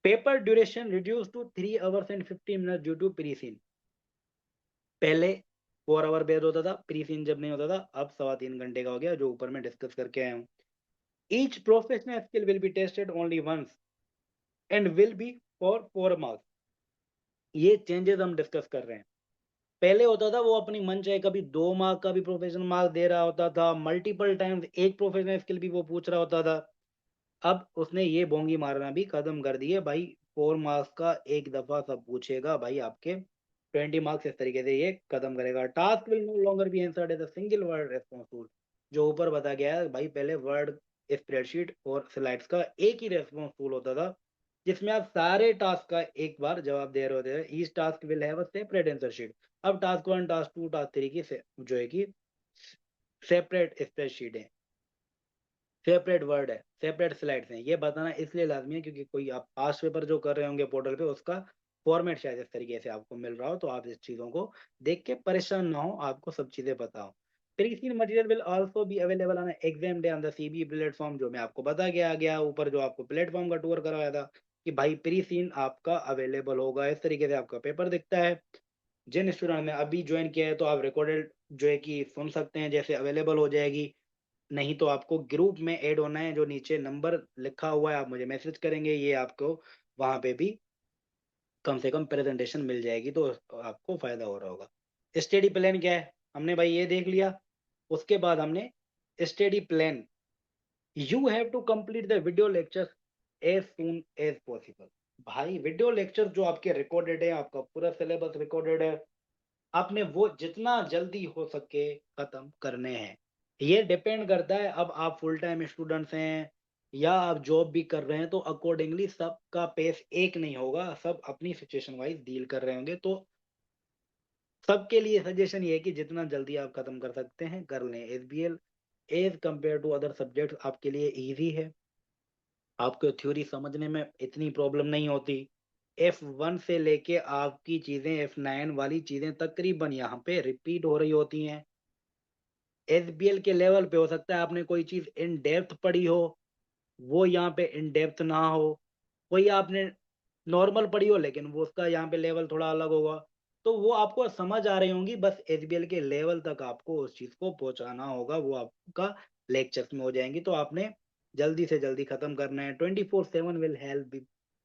Paper duration reduce to 3 hours and 50 minutes due to pre seen. पहले 4 आवर बेस्ड होता था, प्री सीन जब नहीं होता था, अब 3.25 घंटे का हो गया, जो ऊपर में डिस्कस करके आया हूँ। Each professional skill will be tested only once and will be for 4 marks, ये चेंजेस हम डिस्कस कर रहे हैं। पहले होता था वो अपनी मन चाहे कभी 2 मार्क का भी प्रोफेशनल मार्क दे रहा होता था, मल्टीपल टाइम्स एक प्रोफेशनल स्किल भी वो पूछ रहा होता था। अब उसने ये बोंगी मारना भी खत्म कर दी है भाई। 4 मार्क्स का एक दफा सब पूछेगा भाई, आपके 20 मार्क्स, इस तरीके से ये खत्म करेगा। Task will no longer be answered as a single word response tool, जो ऊपर बता गया है भाई, पहले वर्ड स्प्रेडशीट और स्लाइड्स का एक ही रेस्पॉन्स टूल होता था, जिसमें आप सारे टास्क का एक बार जवाब दे रहे होते हैं। Each task will have a separate answer sheet. अब टास्क 1, टास्क 2, टास्क 3 की जो है कि सेपरेट स्प्रेडशीट है, सेपरेट वर्ड है, सेपरेट स्लाइड्स हैं। ये बताना इसलिए लाजमी है क्योंकि कोई आप पास पेपर जो कर रहे होंगे पोर्टल पे, उसका फॉर्मेट शायद इस तरीके से आपको मिल रहा हो, तो आप इस चीज़ों को देख के परेशान ना हो, आपको सब चीज़ें पता हो। Preseen material will also be available on exam day on the CB platform, जो मैं आपको बता गया गया ऊपर, जो आपको प्लेटफॉर्म का टूर करवाया था कि भाई प्रीसीन आपका अवेलेबल होगा, इस तरीके से आपका पेपर दिखता है। जिन स्टूडेंट ने अभी ज्वाइन किया है तो आप रिकॉर्डेड जो है कि सुन सकते हैं, जैसे अवेलेबल हो जाएगी। नहीं तो आपको ग्रुप में ऐड होना है, जो नीचे नंबर लिखा हुआ है आप मुझे मैसेज करेंगे, ये आपको वहां पे भी कम से कम प्रेजेंटेशन मिल जाएगी, तो आपको फायदा हो रहा होगा। स्टडी प्लान क्या है हमने भाई ये देख लिया। उसके बाद हमने study plan, you have to complete the video lecture as soon as possible. भाई वीडियो लेक्चर जो आपके रिकॉर्डेड है, आपका पूरा सिलेबस रिकॉर्डेड है, आपने वो जितना जल्दी हो सके खत्म करने हैं। ये डिपेंड करता है, अब आप फुल टाइम स्टूडेंट्स हैं या आप जॉब भी कर रहे हैं, तो अकॉर्डिंगली सबका पेस एक नहीं होगा, सब अपनी सिचुएशन वाइज डील कर रहे होंगे। तो सबके लिए सजेशन ये है कि जितना जल्दी आप खत्म कर सकते हैं कर लें। SBL as compare to other subject आपके लिए इजी है, आपको थ्योरी समझने में इतनी प्रॉब्लम नहीं होती। F1 से लेके आपकी चीजें F9 वाली चीजें तकरीबन यहाँ पे रिपीट हो रही होती हैं। एसबीएल के लेवल पे हो सकता है आपने कोई चीज इन डेप्थ पढ़ी हो, वो यहाँ पे इन डेप्थ ना हो। कोई आपने नॉर्मल पढ़ी हो लेकिन वो उसका यहाँ पे लेवल थोड़ा अलग होगा। तो वो आपको समझ आ रही होंगी, बस एसबीएल के लेवल तक आपको उस चीज को पहुंचाना होगा, वो आपका लेक्चर्स में हो जाएंगी। तो आपने जल्दी से जल्दी खत्म करना है। 24/7 विल हेल्प बी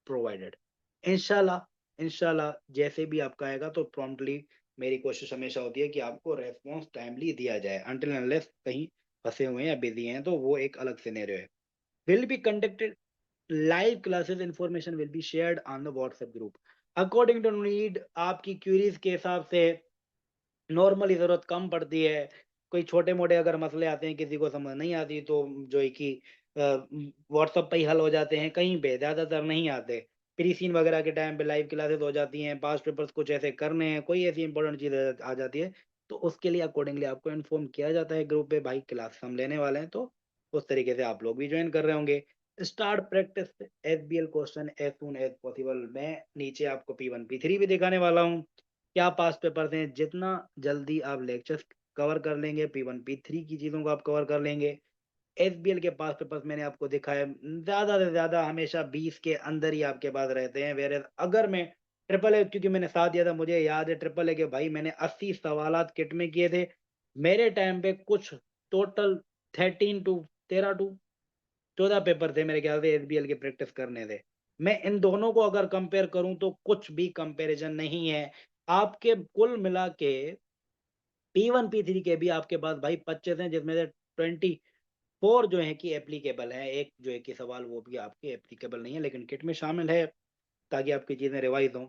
प्रोवाइडेड। इंशाल्लाह इंशाल्लाह जैसे भी आपका आएगा तो प्रॉम्प्टली, मेरी कोशिश हमेशा होती है कि आपको रेस्पॉन्स टाइमली दिया जाए, अनटिल अनलेस कहीं फंसे हुए हैं या बिजी हैं, तो वो एक अलग सिनेरियो है। Will be conducted live classes, information will be shared on the WhatsApp group according to need. आपकी क्यूरीज के हिसाब से नॉर्मली जरूरत कम पड़ती है, कोई छोटे मोटे अगर मसले आते हैं किसी को समझ नहीं आती, तो जो है कि व्हाट्सएप पे ही हल हो जाते हैं, कहीं पे ज्यादातर नहीं आते। प्री सीन वगैरह के टाइम पे लाइव क्लासेस हो जाती हैं, पास्ट पेपर्स कुछ ऐसे करने हैं, कोई ऐसी इंपॉर्टेंट चीज आ जाती है, तो उसके लिए अकॉर्डिंगली आपको इन्फॉर्म किया जाता है ग्रुप पे, भाई क्लास हम लेने वाले हैं, तो उस तरीके से आप लोग भी ज्वाइन कर रहे होंगे। Start practice SBL question as soon as possible. मैं नीचे आपको P1 P3 भी दिखाने वाला हूँ, क्या पास्ट पेपर हैं, जितना जल्दी आप लेक्चर्स कवर कर लेंगे, P1 P3 की चीजों को आप कवर कर लेंगे। एसबीएल के पास पेपर्स मैंने आपको दिखाया, ज्यादा से ज्यादा हमेशा 20 के अंदर ही आपके पास रहते हैं। वेर अगर मैं ट्रिपल ए, क्योंकि मैंने साथ दिया था, मुझे याद है ट्रिपल ए के भाई मैंने 80 सवालात किट में किए थे मेरे टाइम पे। कुछ टोटल 13 टू 14 पेपर थे मेरे ख्याल से एसबीएल के प्रैक्टिस करने थे। मैं इन दोनों को अगर कंपेयर करूं तो कुछ भी कंपैरिजन नहीं है। आपके कुल मिला के P1 P3 के भी आपके पास भाई 25 हैं, जिसमें से 24 जो है कि एप्लीकेबल है, एक जो है कि सवाल वो भी आपके एप्लीकेबल नहीं है लेकिन किट में शामिल है, ताकि आपकी चीजें रिवाइज हों।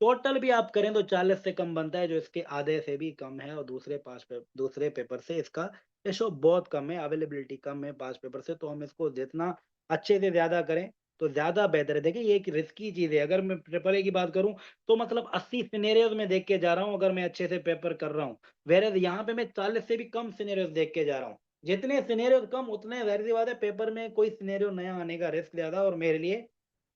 टोटल भी आप करें तो 40 से कम बनता है, जो इसके आधे से भी कम है, और दूसरे पेपर से इसका रेशो बहुत कम है, अवेलेबिलिटी कम है पास पेपर से। तो हम इसको जितना अच्छे से ज्यादा करें तो ज्यादा बेहतर है। देखिए ये एक रिस्की चीज है, अगर मैं ट्रिपल ए की बात करूं तो मतलब 80 सिनेरियोज में देख के जा रहा हूं अगर मैं अच्छे से पेपर कर रहा हूँ, वेर यहाँ पे मैं 40 से भी कम सिनेरियोज देख के जा रहा हूँ। जितने सिनेरियोज कम उतने जाहिर सी बात है पेपर में कोई सिनेरियो नया आने का रिस्क ज्यादा, और मेरे लिए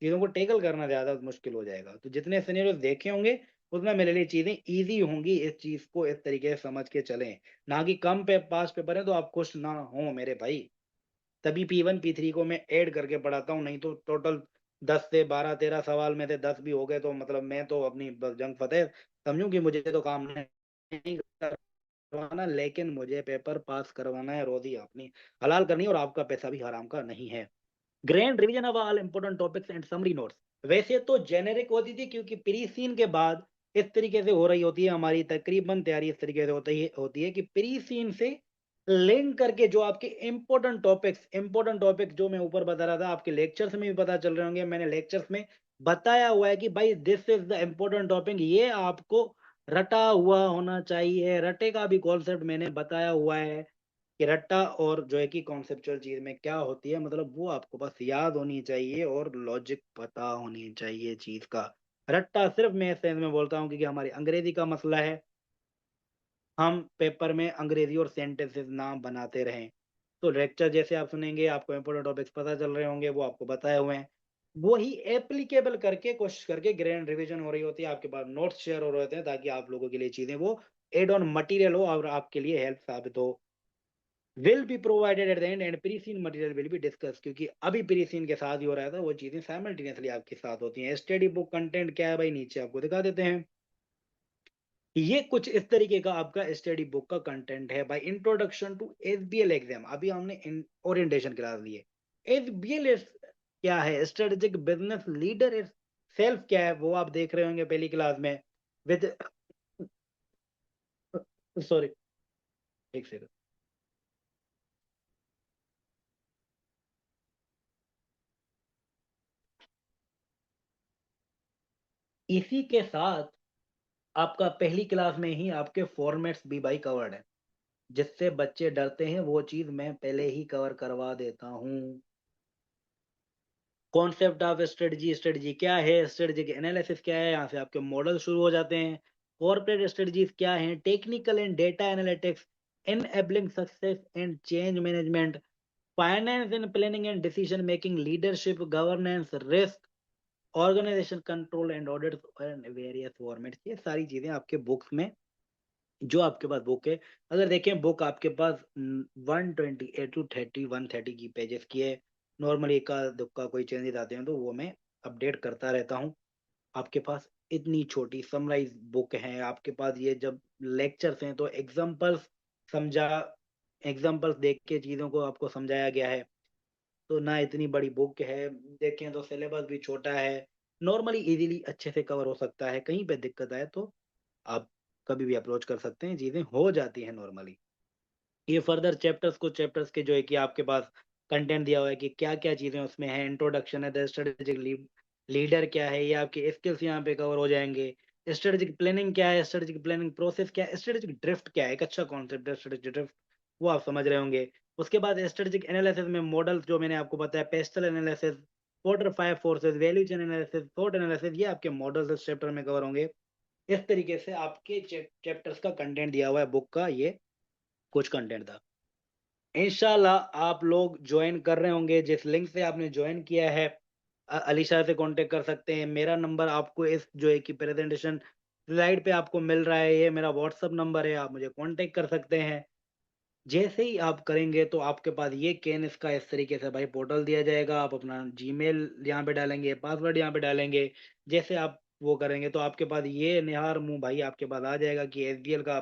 चीजों को टेकल करना ज्यादा मुश्किल हो जाएगा। तो जितने सिनेरियोस देखे होंगे उतना मेरे लिए चीजें इजी होंगी, इस चीज को इस तरीके से समझ के चलें। ना कि कम पे पास पेपर है तो आप खुश ना हो मेरे भाई, तभी P1 P3 को मैं ऐड करके पढ़ाता हूँ। नहीं तो टोटल 10 से 12 13 सवाल में से 10 भी हो गए तो मतलब मैं तो अपनी बस जंग फतेह समझूं कि मुझे तो काम नहीं करवाना, लेकिन मुझे पेपर पास करवाना है, रोजी अपनी हलाल करनी है, और आपका पैसा भी हराम का नहीं है। Grand revision of all important topics and summary notes. वैसे तो जेनेरिक होती थी, क्योंकि प्री सीन के बाद इस तरीके से हो रही होती है हमारी तकरीबन तैयारी, इस तरीके से होती है कि प्री सीन से लिंक करके जो आपके इंपॉर्टेंट टॉपिक्स जो मैं ऊपर बता रहा था, आपके लेक्चर्स में भी पता चल रहे होंगे, मैंने लेक्चर्स में बताया हुआ है कि भाई this is the important topic, ये आपको रटा हुआ होना चाहिए। रटे का भी कॉन्सेप्ट मैंने बताया हुआ है कि रट्टा और जो है कि कॉन्सेप्चुअल चीज में क्या होती है, मतलब वो आपको बस याद होनी चाहिए और लॉजिक पता होनी चाहिए चीज का। रट्टा सिर्फ मैं इस सेंस में बोलता हूँ क्योंकि हमारी अंग्रेजी का मसला है, हम पेपर में अंग्रेजी और सेंटेंसेस ना बनाते रहें। तो लेक्चर जैसे आप सुनेंगे आपको इंपोर्टेंट टॉपिक्स पता चल रहे होंगे, वो आपको बताए हुए हैं, वो ही एप्लीकेबल करके कोशिश करके ग्रैंड रिवीजन हो रही होती है, आपके पास नोट्स शेयर हो रहे होते हैं, ताकि आप लोगों के लिए चीजें वो एड ऑन मटेरियल हो और आपके लिए हेल्प साबित हो। Will be provided at the end and pre seen material will be discuss, क्योंकि अभी प्री सीन के साथ ही हो रहा था, वो चीजें साइमल्टेनियसली आपके साथ होती हैं। स्टडी बुक कंटेंट क्या है भाई, नीचे आपको दिखा देते हैं। ये कुछ इस तरीके का आपका स्टडी बुक का कंटेंट है भाई। इंट्रोडक्शन टू एसबीएल एग्जाम, अभी हमने ओरिएंटेशन क्लास ली है। एसबीएल क्या है, स्ट्रेटेजिक बिजनेस लीडर सेल्फ क्या है, वो आप देख रहे होंगे पहली क्लास में। विद सॉरी, एक सेकंड। इसी के साथ आपका पहली क्लास में ही आपके फॉर्मेट्स भी भाई कवर्ड है, जिससे बच्चे डरते हैं वो चीज मैं पहले ही कवर करवा देता हूँ। कॉन्सेप्ट ऑफ स्ट्रेटजी, स्ट्रेटजी क्या है, स्ट्रेटजी के एनालिसिस क्या है, यहाँ से आपके मॉडल शुरू हो जाते हैं। कॉर्पोरेट स्ट्रेटजीज क्या है, technical and data analytics, enabling success and change management, finance and planning and decision making, leadership, governance, risk, organization control and audit and various formats, ये सारी चीजें आपके बुक्स में, जो आपके पास बुक है। अगर देखें बुक आपके पास 128 टू 30 130 की पेजेस की है। नॉर्मली का दुक्का कोई चेंजेस आते हैं तो वो मैं अपडेट करता रहता हूँ। आपके पास इतनी छोटी समराइज बुक है आपके पास, ये जब लेक्चर्स हैं तो एग्जांपल्स समझा, एग्जांपल्स देख के चीजों को आपको समझाया गया है। तो ना इतनी बड़ी बुक है, देखें तो सिलेबस भी छोटा है, नॉर्मली इजीली अच्छे से कवर हो सकता है। कहीं पे दिक्कत आए तो आप कभी भी अप्रोच कर सकते हैं, चीजें हो जाती हैं नॉर्मली। ये फर्दर चैप्टर्स, कुछ चैप्टर्स के जो है कि आपके पास कंटेंट दिया हुआ है कि क्या क्या चीजें उसमें है। इंट्रोडक्शन है, स्ट्रेटेजिक लीडर क्या है, ये आपके स्किल्स यहाँ पे कवर हो जाएंगे। स्ट्रेटेजिक प्लानिंग क्या है, स्ट्रेटेजिक प्लानिंग प्रोसेस क्या है, स्ट्रेटेजिक ड्रिफ्ट क्या है, एक अच्छा कॉन्सेप्ट है स्ट्रेटेजिक ड्रिफ्ट, वो आप समझ रहे होंगे। उसके बाद स्ट्रेटेजिक एनालिसिस में मॉडल जो मैंने आपको बताया, pastel analysis, porter five forces, value chain analysis, thought analysis, ये आपके मॉडल्स इस चैप्टर में कवर होंगे। इस तरीके से आपके चैप्टर्स का कंटेंट दिया हुआ है बुक का, ये कुछ कंटेंट था। इंशाल्लाह आप लोग ज्वाइन कर रहे होंगे, जिस लिंक से आपने ज्वाइन किया है अलीशा से कांटेक्ट कर सकते हैं। मेरा नंबर आपको इस जो है कि प्रेजेंटेशन स्लाइड पे आपको मिल रहा है, ये मेरा व्हाट्सअप नंबर है, आप मुझे कांटेक्ट कर सकते हैं। जैसे ही आप करेंगे तो आपके पास ये केन इसका इस तरीके से भाई पोर्टल दिया जाएगा, आप अपना जीमेल यहाँ पे डालेंगे, पासवर्ड यहाँ पे डालेंगे। जैसे आप वो करेंगे तो आपके पास ये निहार मुंह भाई आपके पास आ जाएगा कि एसबीएल का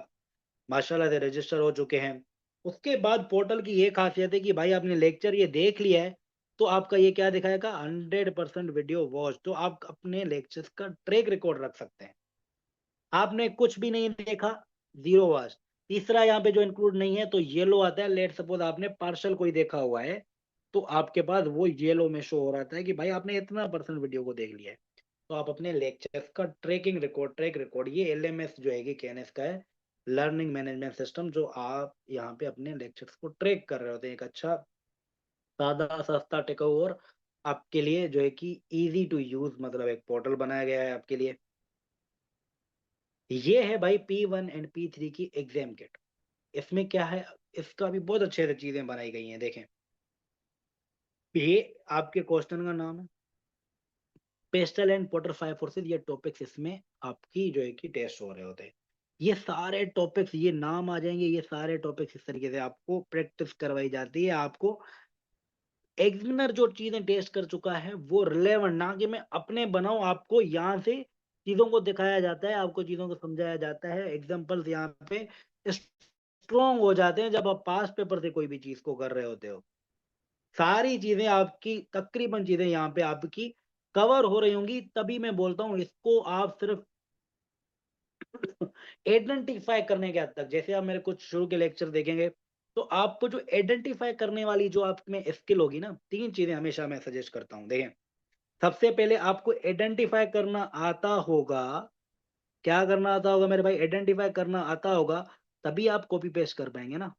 माशाल्लाह से रजिस्टर हो चुके हैं। उसके बाद पोर्टल की ये खासियत है कि भाई आपने लेक्चर ये देख लिया है तो आपका ये क्या दिखाएगा, 100% वीडियो वॉच, तो आप अपने लेक्चर्स का ट्रैक रिकॉर्ड रख सकते हैं। आपने कुछ भी नहीं देखा, जीरो वॉच। तीसरा यहाँ पे जो इंक्लूड नहीं है तो येलो आता है, लेट सपोज आपने पार्शल कोई देखा हुआ है तो आपके पास वो येलो में शो हो रहा है कि भाई आपने इतना परसेंट वीडियो को देख लिया है। तो आप अपने लेक्चर्स का ट्रैकिंग रिकॉर्ड, ट्रैक रिकॉर्ड, ये एलएमएस जो है कि केएनएस का है, लर्निंग मैनेजमेंट सिस्टम, जो आप यहाँ पे अपने लेक्चर्स को ट्रैक कर रहे होते हैं। एक अच्छा सादा सस्ता टिकाऊ और आपके लिए जो है कि इजी टू यूज, मतलब एक पोर्टल बनाया गया है आपके लिए। ये है भाई P1 एंड P3 की एग्जाम किट। इसमें क्या है, इसका भी बहुत अच्छे से चीजें बनाई गई हैं, देखें। ये आपके क्वेश्चन का नाम है pastel and porter five forces, ये टॉपिक्स इसमें आपकी जो है कि टेस्ट हो रहे होते हैं। ये सारे टॉपिक्स, ये नाम आ जाएंगे, ये सारे टॉपिक्स इस तरीके से आपको प्रैक्टिस करवाई जाती है। आपको एग्जामिनर जो चीजें टेस्ट कर चुका है वो रिलेवेंट, ना कि मैं अपने बनाऊं, आपको यहाँ से चीजों को दिखाया जाता है, आपको चीजों को समझाया जाता है। एग्जाम्पल्स यहाँ पे स्ट्रॉन्ग हो जाते हैं जब आप पास पेपर से कोई भी चीज को कर रहे होते हो। सारी चीजें आपकी, तकरीबन चीजें यहाँ पे आपकी कवर हो रही होंगी, तभी मैं बोलता हूँ इसको आप सिर्फ आइडेंटिफाई करने के हद तक। जैसे आप मेरे कुछ शुरू के लेक्चर देखेंगे तो आपको जो आइडेंटिफाई करने वाली जो आप में स्किल होगी ना, तीन चीजें हमेशा मैं सजेस्ट करता हूँ। देखें, सबसे पहले आपको आइडेंटिफाई करना आता होगा। क्या करना आता होगा मेरे भाई, आइडेंटिफाई करना आता होगा, तभी आप कॉपी पेस्ट कर पाएंगे ना।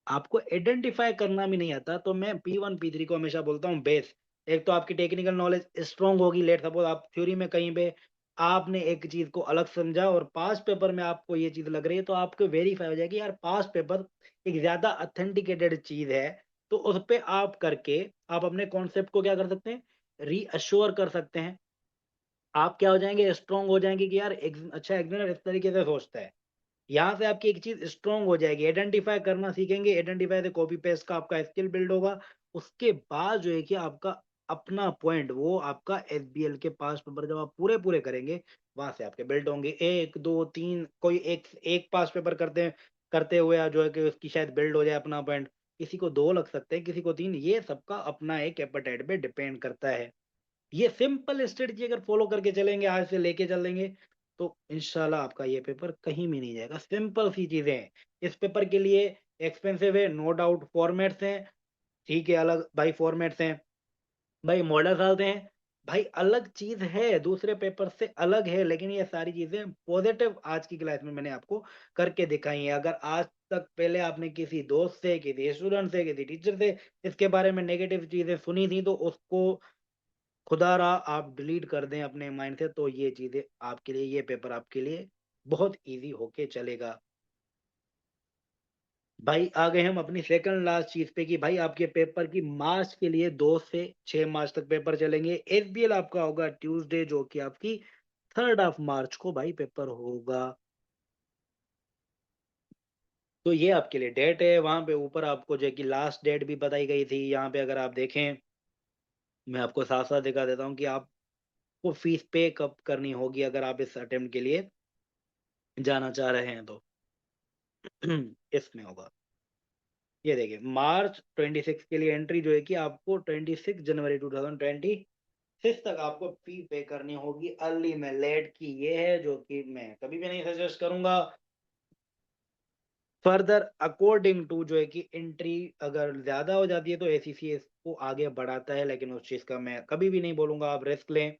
आपको आइडेंटिफाई करना भी नहीं आता तो मैं P1 P3 को हमेशा बोलता हूँ बेस। एक तो आपकी टेक्निकल नॉलेज स्ट्रांग होगी, लेट सपोज आप थ्योरी में कहीं पे आपने एक चीज को अलग समझा और पास पेपर में आपको ये चीज लग रही है तो आपको वेरीफाई हो जाएगी यार पास पेपर एक ज्यादा ऑथेंटिकेटेड चीज है। तो उस पे आप करके आप अपने कॉन्सेप्ट को क्या कर सकते हैं, रीअश्योर कर सकते हैं। आप क्या हो जाएंगे, स्ट्रांग हो जाएंगे कि यार अच्छा एग्जामिनर इस तरीके से सोचता है। यहाँ से आपकी एक चीज स्ट्रांग हो जाएगी, आइडेंटिफाई करना सीखेंगे, आइडेंटिफाई से कॉपी पेस्ट का आपका स्किल बिल्ड होगा। उसके बाद जो है कि आपका अपना पॉइंट, वो आपका एसबीएल के पास पेपर जब आप पूरे पूरे करेंगे, वहां से आपके बिल्ट होंगे। एक दो तीन, कोई एक एक पास पेपर करते करते हुए जो है कि उसकी शायद बिल्ड हो जाए अपना पॉइंट, किसी को दो लग सकते हैं, किसी को तीन, ये सबका अपना एक एपेटाइट पे डिपेंड करता है। ये सिंपल स्ट्रेटजी अगर फॉलो करके चलेंगे, आज से लेके चलेंगे, तो इंशाल्लाह आपका ये पेपर कहीं भी नहीं जाएगा। सिंपल सी चीजें हैं। इस पेपर के लिए एक्सपेंसिव है नो डाउट, फॉर्मेट्स हैं, ठीक है, अलग भाई फॉर्मेट्स हैं, भाई मॉडल डालते हैं, भाई अलग चीज है, दूसरे पेपर से अलग है, लेकिन ये सारी चीजें पॉजिटिव आज की क्लास में मैंने आपको करके दिखाई है। अगर आज तक पहले आपने किसी दोस्त से, किसी स्टूडेंट से, किसी टीचर से इसके बारे में नेगेटिव चीजें सुनी थी, तो उसको खुदारा आप डिलीट कर दें अपने माइंड से, तो ये चीजें आपके लिए, ये पेपर आपके लिए बहुत इजी होके चलेगा। भाई आ गए हम अपनी सेकंड लास्ट चीज पे कि भाई आपके पेपर की मार्च के लिए 2 से 6 मार्च तक पेपर चलेंगे। एसबीएल आपका होगा ट्यूसडे, जो कि आपकी 3rd ऑफ मार्च को भाई पेपर होगा। तो ये आपके लिए डेट है। वहां पे ऊपर आपको जो है कि लास्ट डेट भी बताई गई थी, यहाँ पे अगर आप देखें, मैं आपको साथ साथ दिखा देता हूँ कि आपको फीस पे कब करनी होगी अगर आप इस अटेम्प्ट के लिए जाना चाह रहे हैं तो। इसमें होगा, ये देखिए, मार्च 26 के लिए एंट्री जो है कि आपको 26 जनवरी 2026 तक आपको फी पे करनी होगी। अर्ली में लेट की ये है, जो कि मैं कभी भी नहीं सजेस्ट करूंगा। फर्दर अकॉर्डिंग टू जो है कि एंट्री अगर ज्यादा हो जाती है तो एसीसी इसको आगे बढ़ाता है, लेकिन उस चीज का मैं कभी भी नहीं बोलूंगा आप रिस्क लें।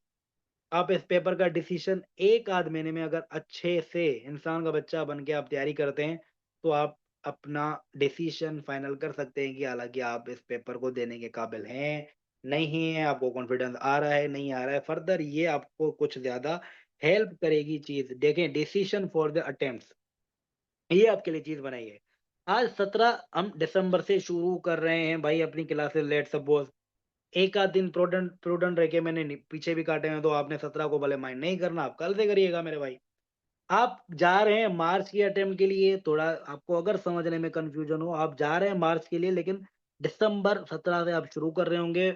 आप इस पेपर का डिसीजन एक आध महीने में अगर अच्छे से इंसान का बच्चा बन के आप तैयारी करते हैं, तो आप अपना डिसीजन फाइनल कर सकते हैं कि हालांकि आप इस पेपर को देने के काबिल हैं, नहीं है, आपको कॉन्फिडेंस आ रहा है, नहीं आ रहा है। फर्दर ये आपको कुछ ज्यादा हेल्प करेगी चीज। देखें, डिसीजन फॉर द अटेम्प्ट, ये आपके लिए चीज बनाई है। आज 17 हम दिसंबर से शुरू कर रहे हैं भाई अपनी क्लासेस, लेट सपोज एक आध दिन प्रूडेंट प्रूडेंट रह के मैंने पीछे भी काटे हैं, तो आपने 17 को भले माइंड नहीं करना, आप कल से करिएगा मेरे भाई। आप जा रहे हैं मार्च की अटेम्प्ट के लिए, थोड़ा आपको अगर समझने में कंफ्यूजन हो, आप जा रहे हैं मार्च के लिए, लेकिन दिसंबर 17 से आप शुरू कर रहे होंगे।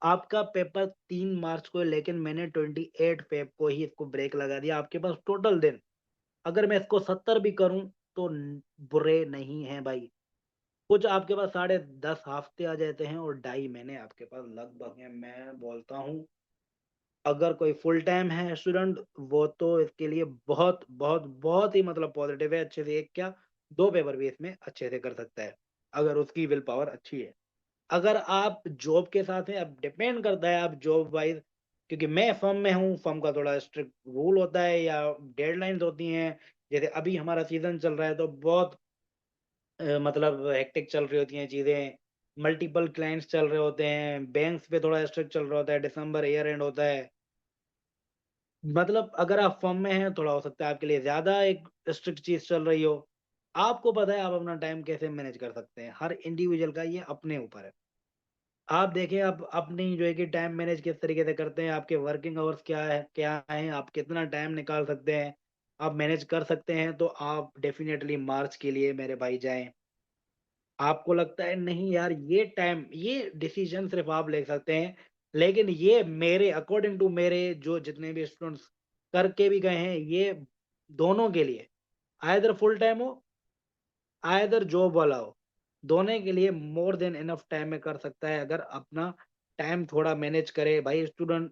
आपका पेपर 3 मार्च को है, लेकिन मैंने 28 फेब को ही इसको ब्रेक लगा दिया। आपके पास टोटल दिन, अगर मैं इसको 70 भी करूं तो बुरे नहीं है भाई। कुछ आपके पास 10.5 हफ्ते आ जाते हैं, और 2.5 महीने आपके पास लगभग है। मैं बोलता हूँ अगर कोई फुल टाइम है स्टूडेंट, वो तो इसके लिए बहुत बहुत बहुत ही मतलब पॉजिटिव है। अच्छे से एक क्या, दो पेपर भी इसमें अच्छे से कर सकता है, अगर उसकी विल पावर अच्छी है। अगर आप जॉब के साथ हैं, अब डिपेंड करता है आप जॉब वाइज, क्योंकि मैं फर्म में हूँ, फर्म का थोड़ा स्ट्रिक्ट रूल होता है या डेडलाइंस होती हैं। जैसे अभी हमारा सीजन चल रहा है, तो बहुत मतलब हेक्टिक चल रही होती हैं चीजें, मल्टीपल क्लाइंट्स चल रहे होते हैं, बैंक्स पे थोड़ा स्ट्रिक्ट चल रहा होता है, दिसंबर ईयर एंड होता है। मतलब अगर आप फर्म में हैं, थोड़ा हो सकता है आपके लिए ज्यादा एक स्ट्रिक्ट चीज चल रही हो। आपको पता है आप अपना टाइम कैसे मैनेज कर सकते हैं, हर इंडिविजुअल का ये अपने ऊपर है। आप देखें आप अपनी जो है कि टाइम मैनेज किस तरीके से करते हैं, आपके वर्किंग आवर्स क्या है, आप कितना टाइम निकाल सकते हैं, आप मैनेज कर सकते हैं, तो आप डेफिनेटली मार्च के लिए मेरे भाई जाएं। आपको लगता है नहीं यार, ये टाइम, ये डिसीजन सिर्फ आप ले सकते हैं, लेकिन ये मेरे अकॉर्डिंग टू मेरे जो जितने भी स्टूडेंट्स करके भी गए हैं, ये दोनों के लिए, आइदर फुल टाइम हो, आइदर जॉब वाला हो, दोनों के लिए मोर देन इनफ टाइम में कर सकता है, अगर अपना टाइम थोड़ा मैनेज करे। भाई स्टूडेंट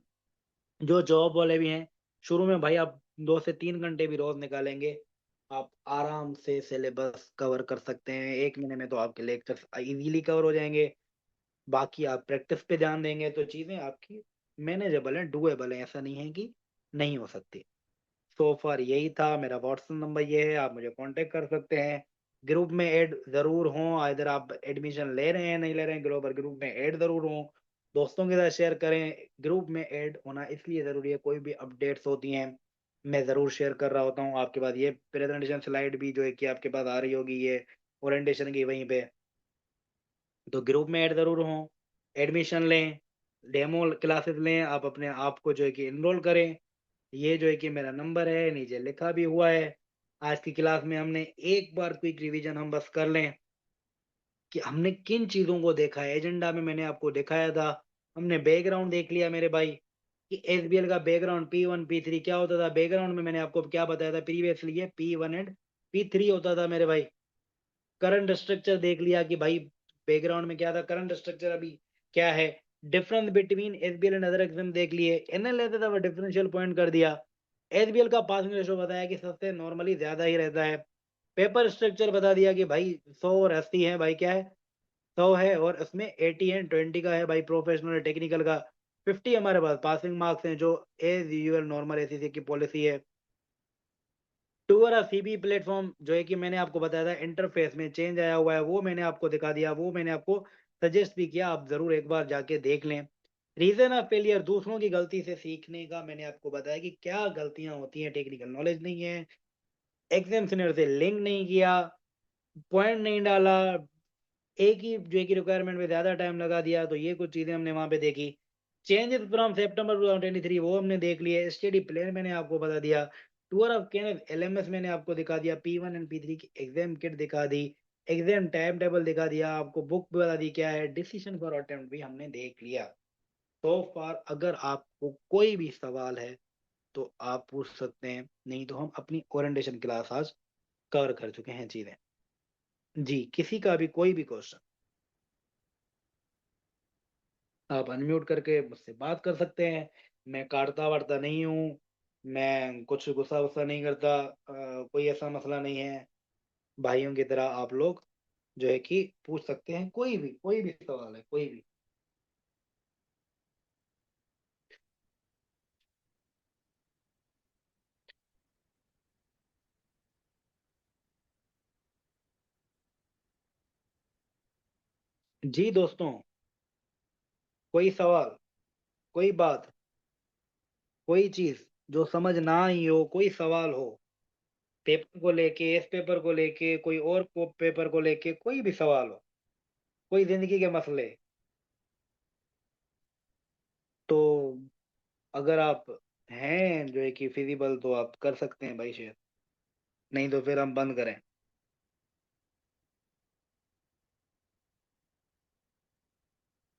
जो जॉब वाले भी हैं, शुरू में भाई आप 2 से 3 घंटे भी रोज निकालेंगे, आप आराम से सिलेबस कवर कर सकते हैं। 1 महीने में तो आपके लेक्चर्स इजीली कवर हो जाएंगे। बाकी आप प्रैक्टिस पे ध्यान देंगे तो चीजें आपकी मैनेजेबल है, डुएबल है, ऐसा नहीं है कि नहीं हो सकती। सो फार यही था, मेरा व्हाट्सएप नंबर ये है, आप मुझे कांटेक्ट कर सकते हैं। ग्रुप में ऐड जरूर हों, इधर आप एडमिशन ले रहे हैं नहीं ले रहे हैं, ग्लोबल ग्रुप में ऐड जरूर हों, दोस्तों के साथ शेयर करें। ग्रुप में ऐड होना इसलिए जरूरी है, कोई भी अपडेट्स होती हैं मैं जरूर शेयर कर रहा होता हूँ आपके पास। ये प्रेजेंटेशन स्लाइड भी जो है कि आपके पास आ रही होगी, ये ओरिएंटेशन की वहीं पे, तो ग्रुप में ऐड जरूर हों, एडमिशन लें, डेमो क्लासेस लें, आप अपने आप को जो है कि इनरोल करें। ये जो है कि मेरा नंबर है, नीचे लिखा भी हुआ है। आज की क्लास में हमने एक बार क्विक रिवीजन हम बस कर लें कि हमने किन चीजों को देखा है। एजेंडा में मैंने आपको दिखाया था हमने बैकग्राउंड देख लिया मेरे भाई कि एसबीएल का बैकग्राउंड P1 P3 क्या होता था। बैकग्राउंड में मैंने आपको क्या बताया था प्रीवियसली, ये P1 एंड P3 होता था मेरे भाई। करंट स्ट्रक्चर देख लिया कि भाई बैकग्राउंड में क्या था, करंट स्ट्रक्चर अभी क्या है। Difference between SBL and other exam देख लिए, एनएल लेते थे वो डिफरेंशियल पॉइंट कर दिया। एसबीएल का पासिंग रेशो बताया कि सबसे नॉर्मली ज्यादा ही रहता है। पेपर स्ट्रक्चर बता दिया कि भाई 100 और 80 है भाई, क्या है 100 है, और इसमें 80 एंड 20 का है भाई प्रोफेशनल टेक्निकल का। 50 हमारे पास पासिंग मार्क्स हैं जो एज यूजुअल नॉर्मल एसएससी की पॉलिसी है। टूर सीबी प्लेटफॉर्म जो है कि मैंने आपको बताया था इंटरफेस में चेंज आया हुआ है, वो मैंने आपको दिखा दिया, वो मैंने आपको सजेस्ट भी किया, आप जरूर एक बार जाके देख लें। रीजन ऑफ फेलियर दूसरों की गलती से सीखने का, मैंने आपको बताया कि क्या गलतियां होती हैं। टेक्निकल नॉलेज नहीं है, एग्जाम सीनियर से लिंक नहीं किया, पॉइंट नहीं डाला, एक ही जो है कि रिक्वायरमेंट में ज्यादा टाइम लगा दिया, तो ये कुछ चीजें हमने वहां पे देखी। चेंजेस फ्रॉम सितंबर 2023 वो हमने देख लिए। स्टडी प्लान मैंने आपको बता दिया। टूर ऑफ कैन एलएमएस मैंने आपको दिखा दिया। P1 एंड P3 की एग्जाम किट दिखा दी, एग्जाम टाइम टेबल दिखा दिया, आपको बुक बता दी क्या है, डिसीजन फॉर अटेम्प्ट भी हमने देख लिया। तो फार अगर आपको कोई भी सवाल है तो आप पूछ सकते हैं, नहीं तो हम अपनी ओरिएंटेशन क्लास आज कवर कर चुके हैं चीजें। जी, किसी का भी कोई भी क्वेश्चन आप अनम्यूट करके मुझसे बात कर सकते हैं। मैं काटता वार्ता नहीं हूँ, मैं कुछ गुस्सा वुस्सा नहीं करता, कोई ऐसा मसला नहीं है। भाइयों की तरह आप लोग जो है कि पूछ सकते हैं, कोई भी सवाल है, कोई भी। जी दोस्तों, कोई सवाल, कोई बात, कोई चीज जो समझ ना आई हो, कोई सवाल हो पेपर को लेके, इस पेपर को लेके, कोई और पेपर को लेके, कोई भी सवाल हो, कोई जिंदगी के मसले, तो अगर आप हैं जो है कि फिजिबल तो आप कर सकते हैं भाई शेयर, नहीं तो फिर हम बंद करें।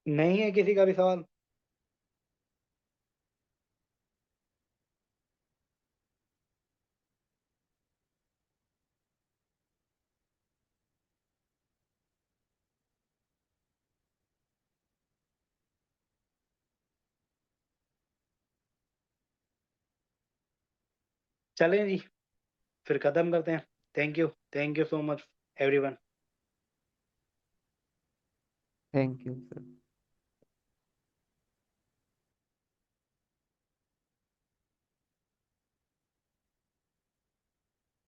नहीं है किसी का भी सवाल? चलें जी, फिर खत्म करते हैं। Thank you so much everyone. Thank you sir.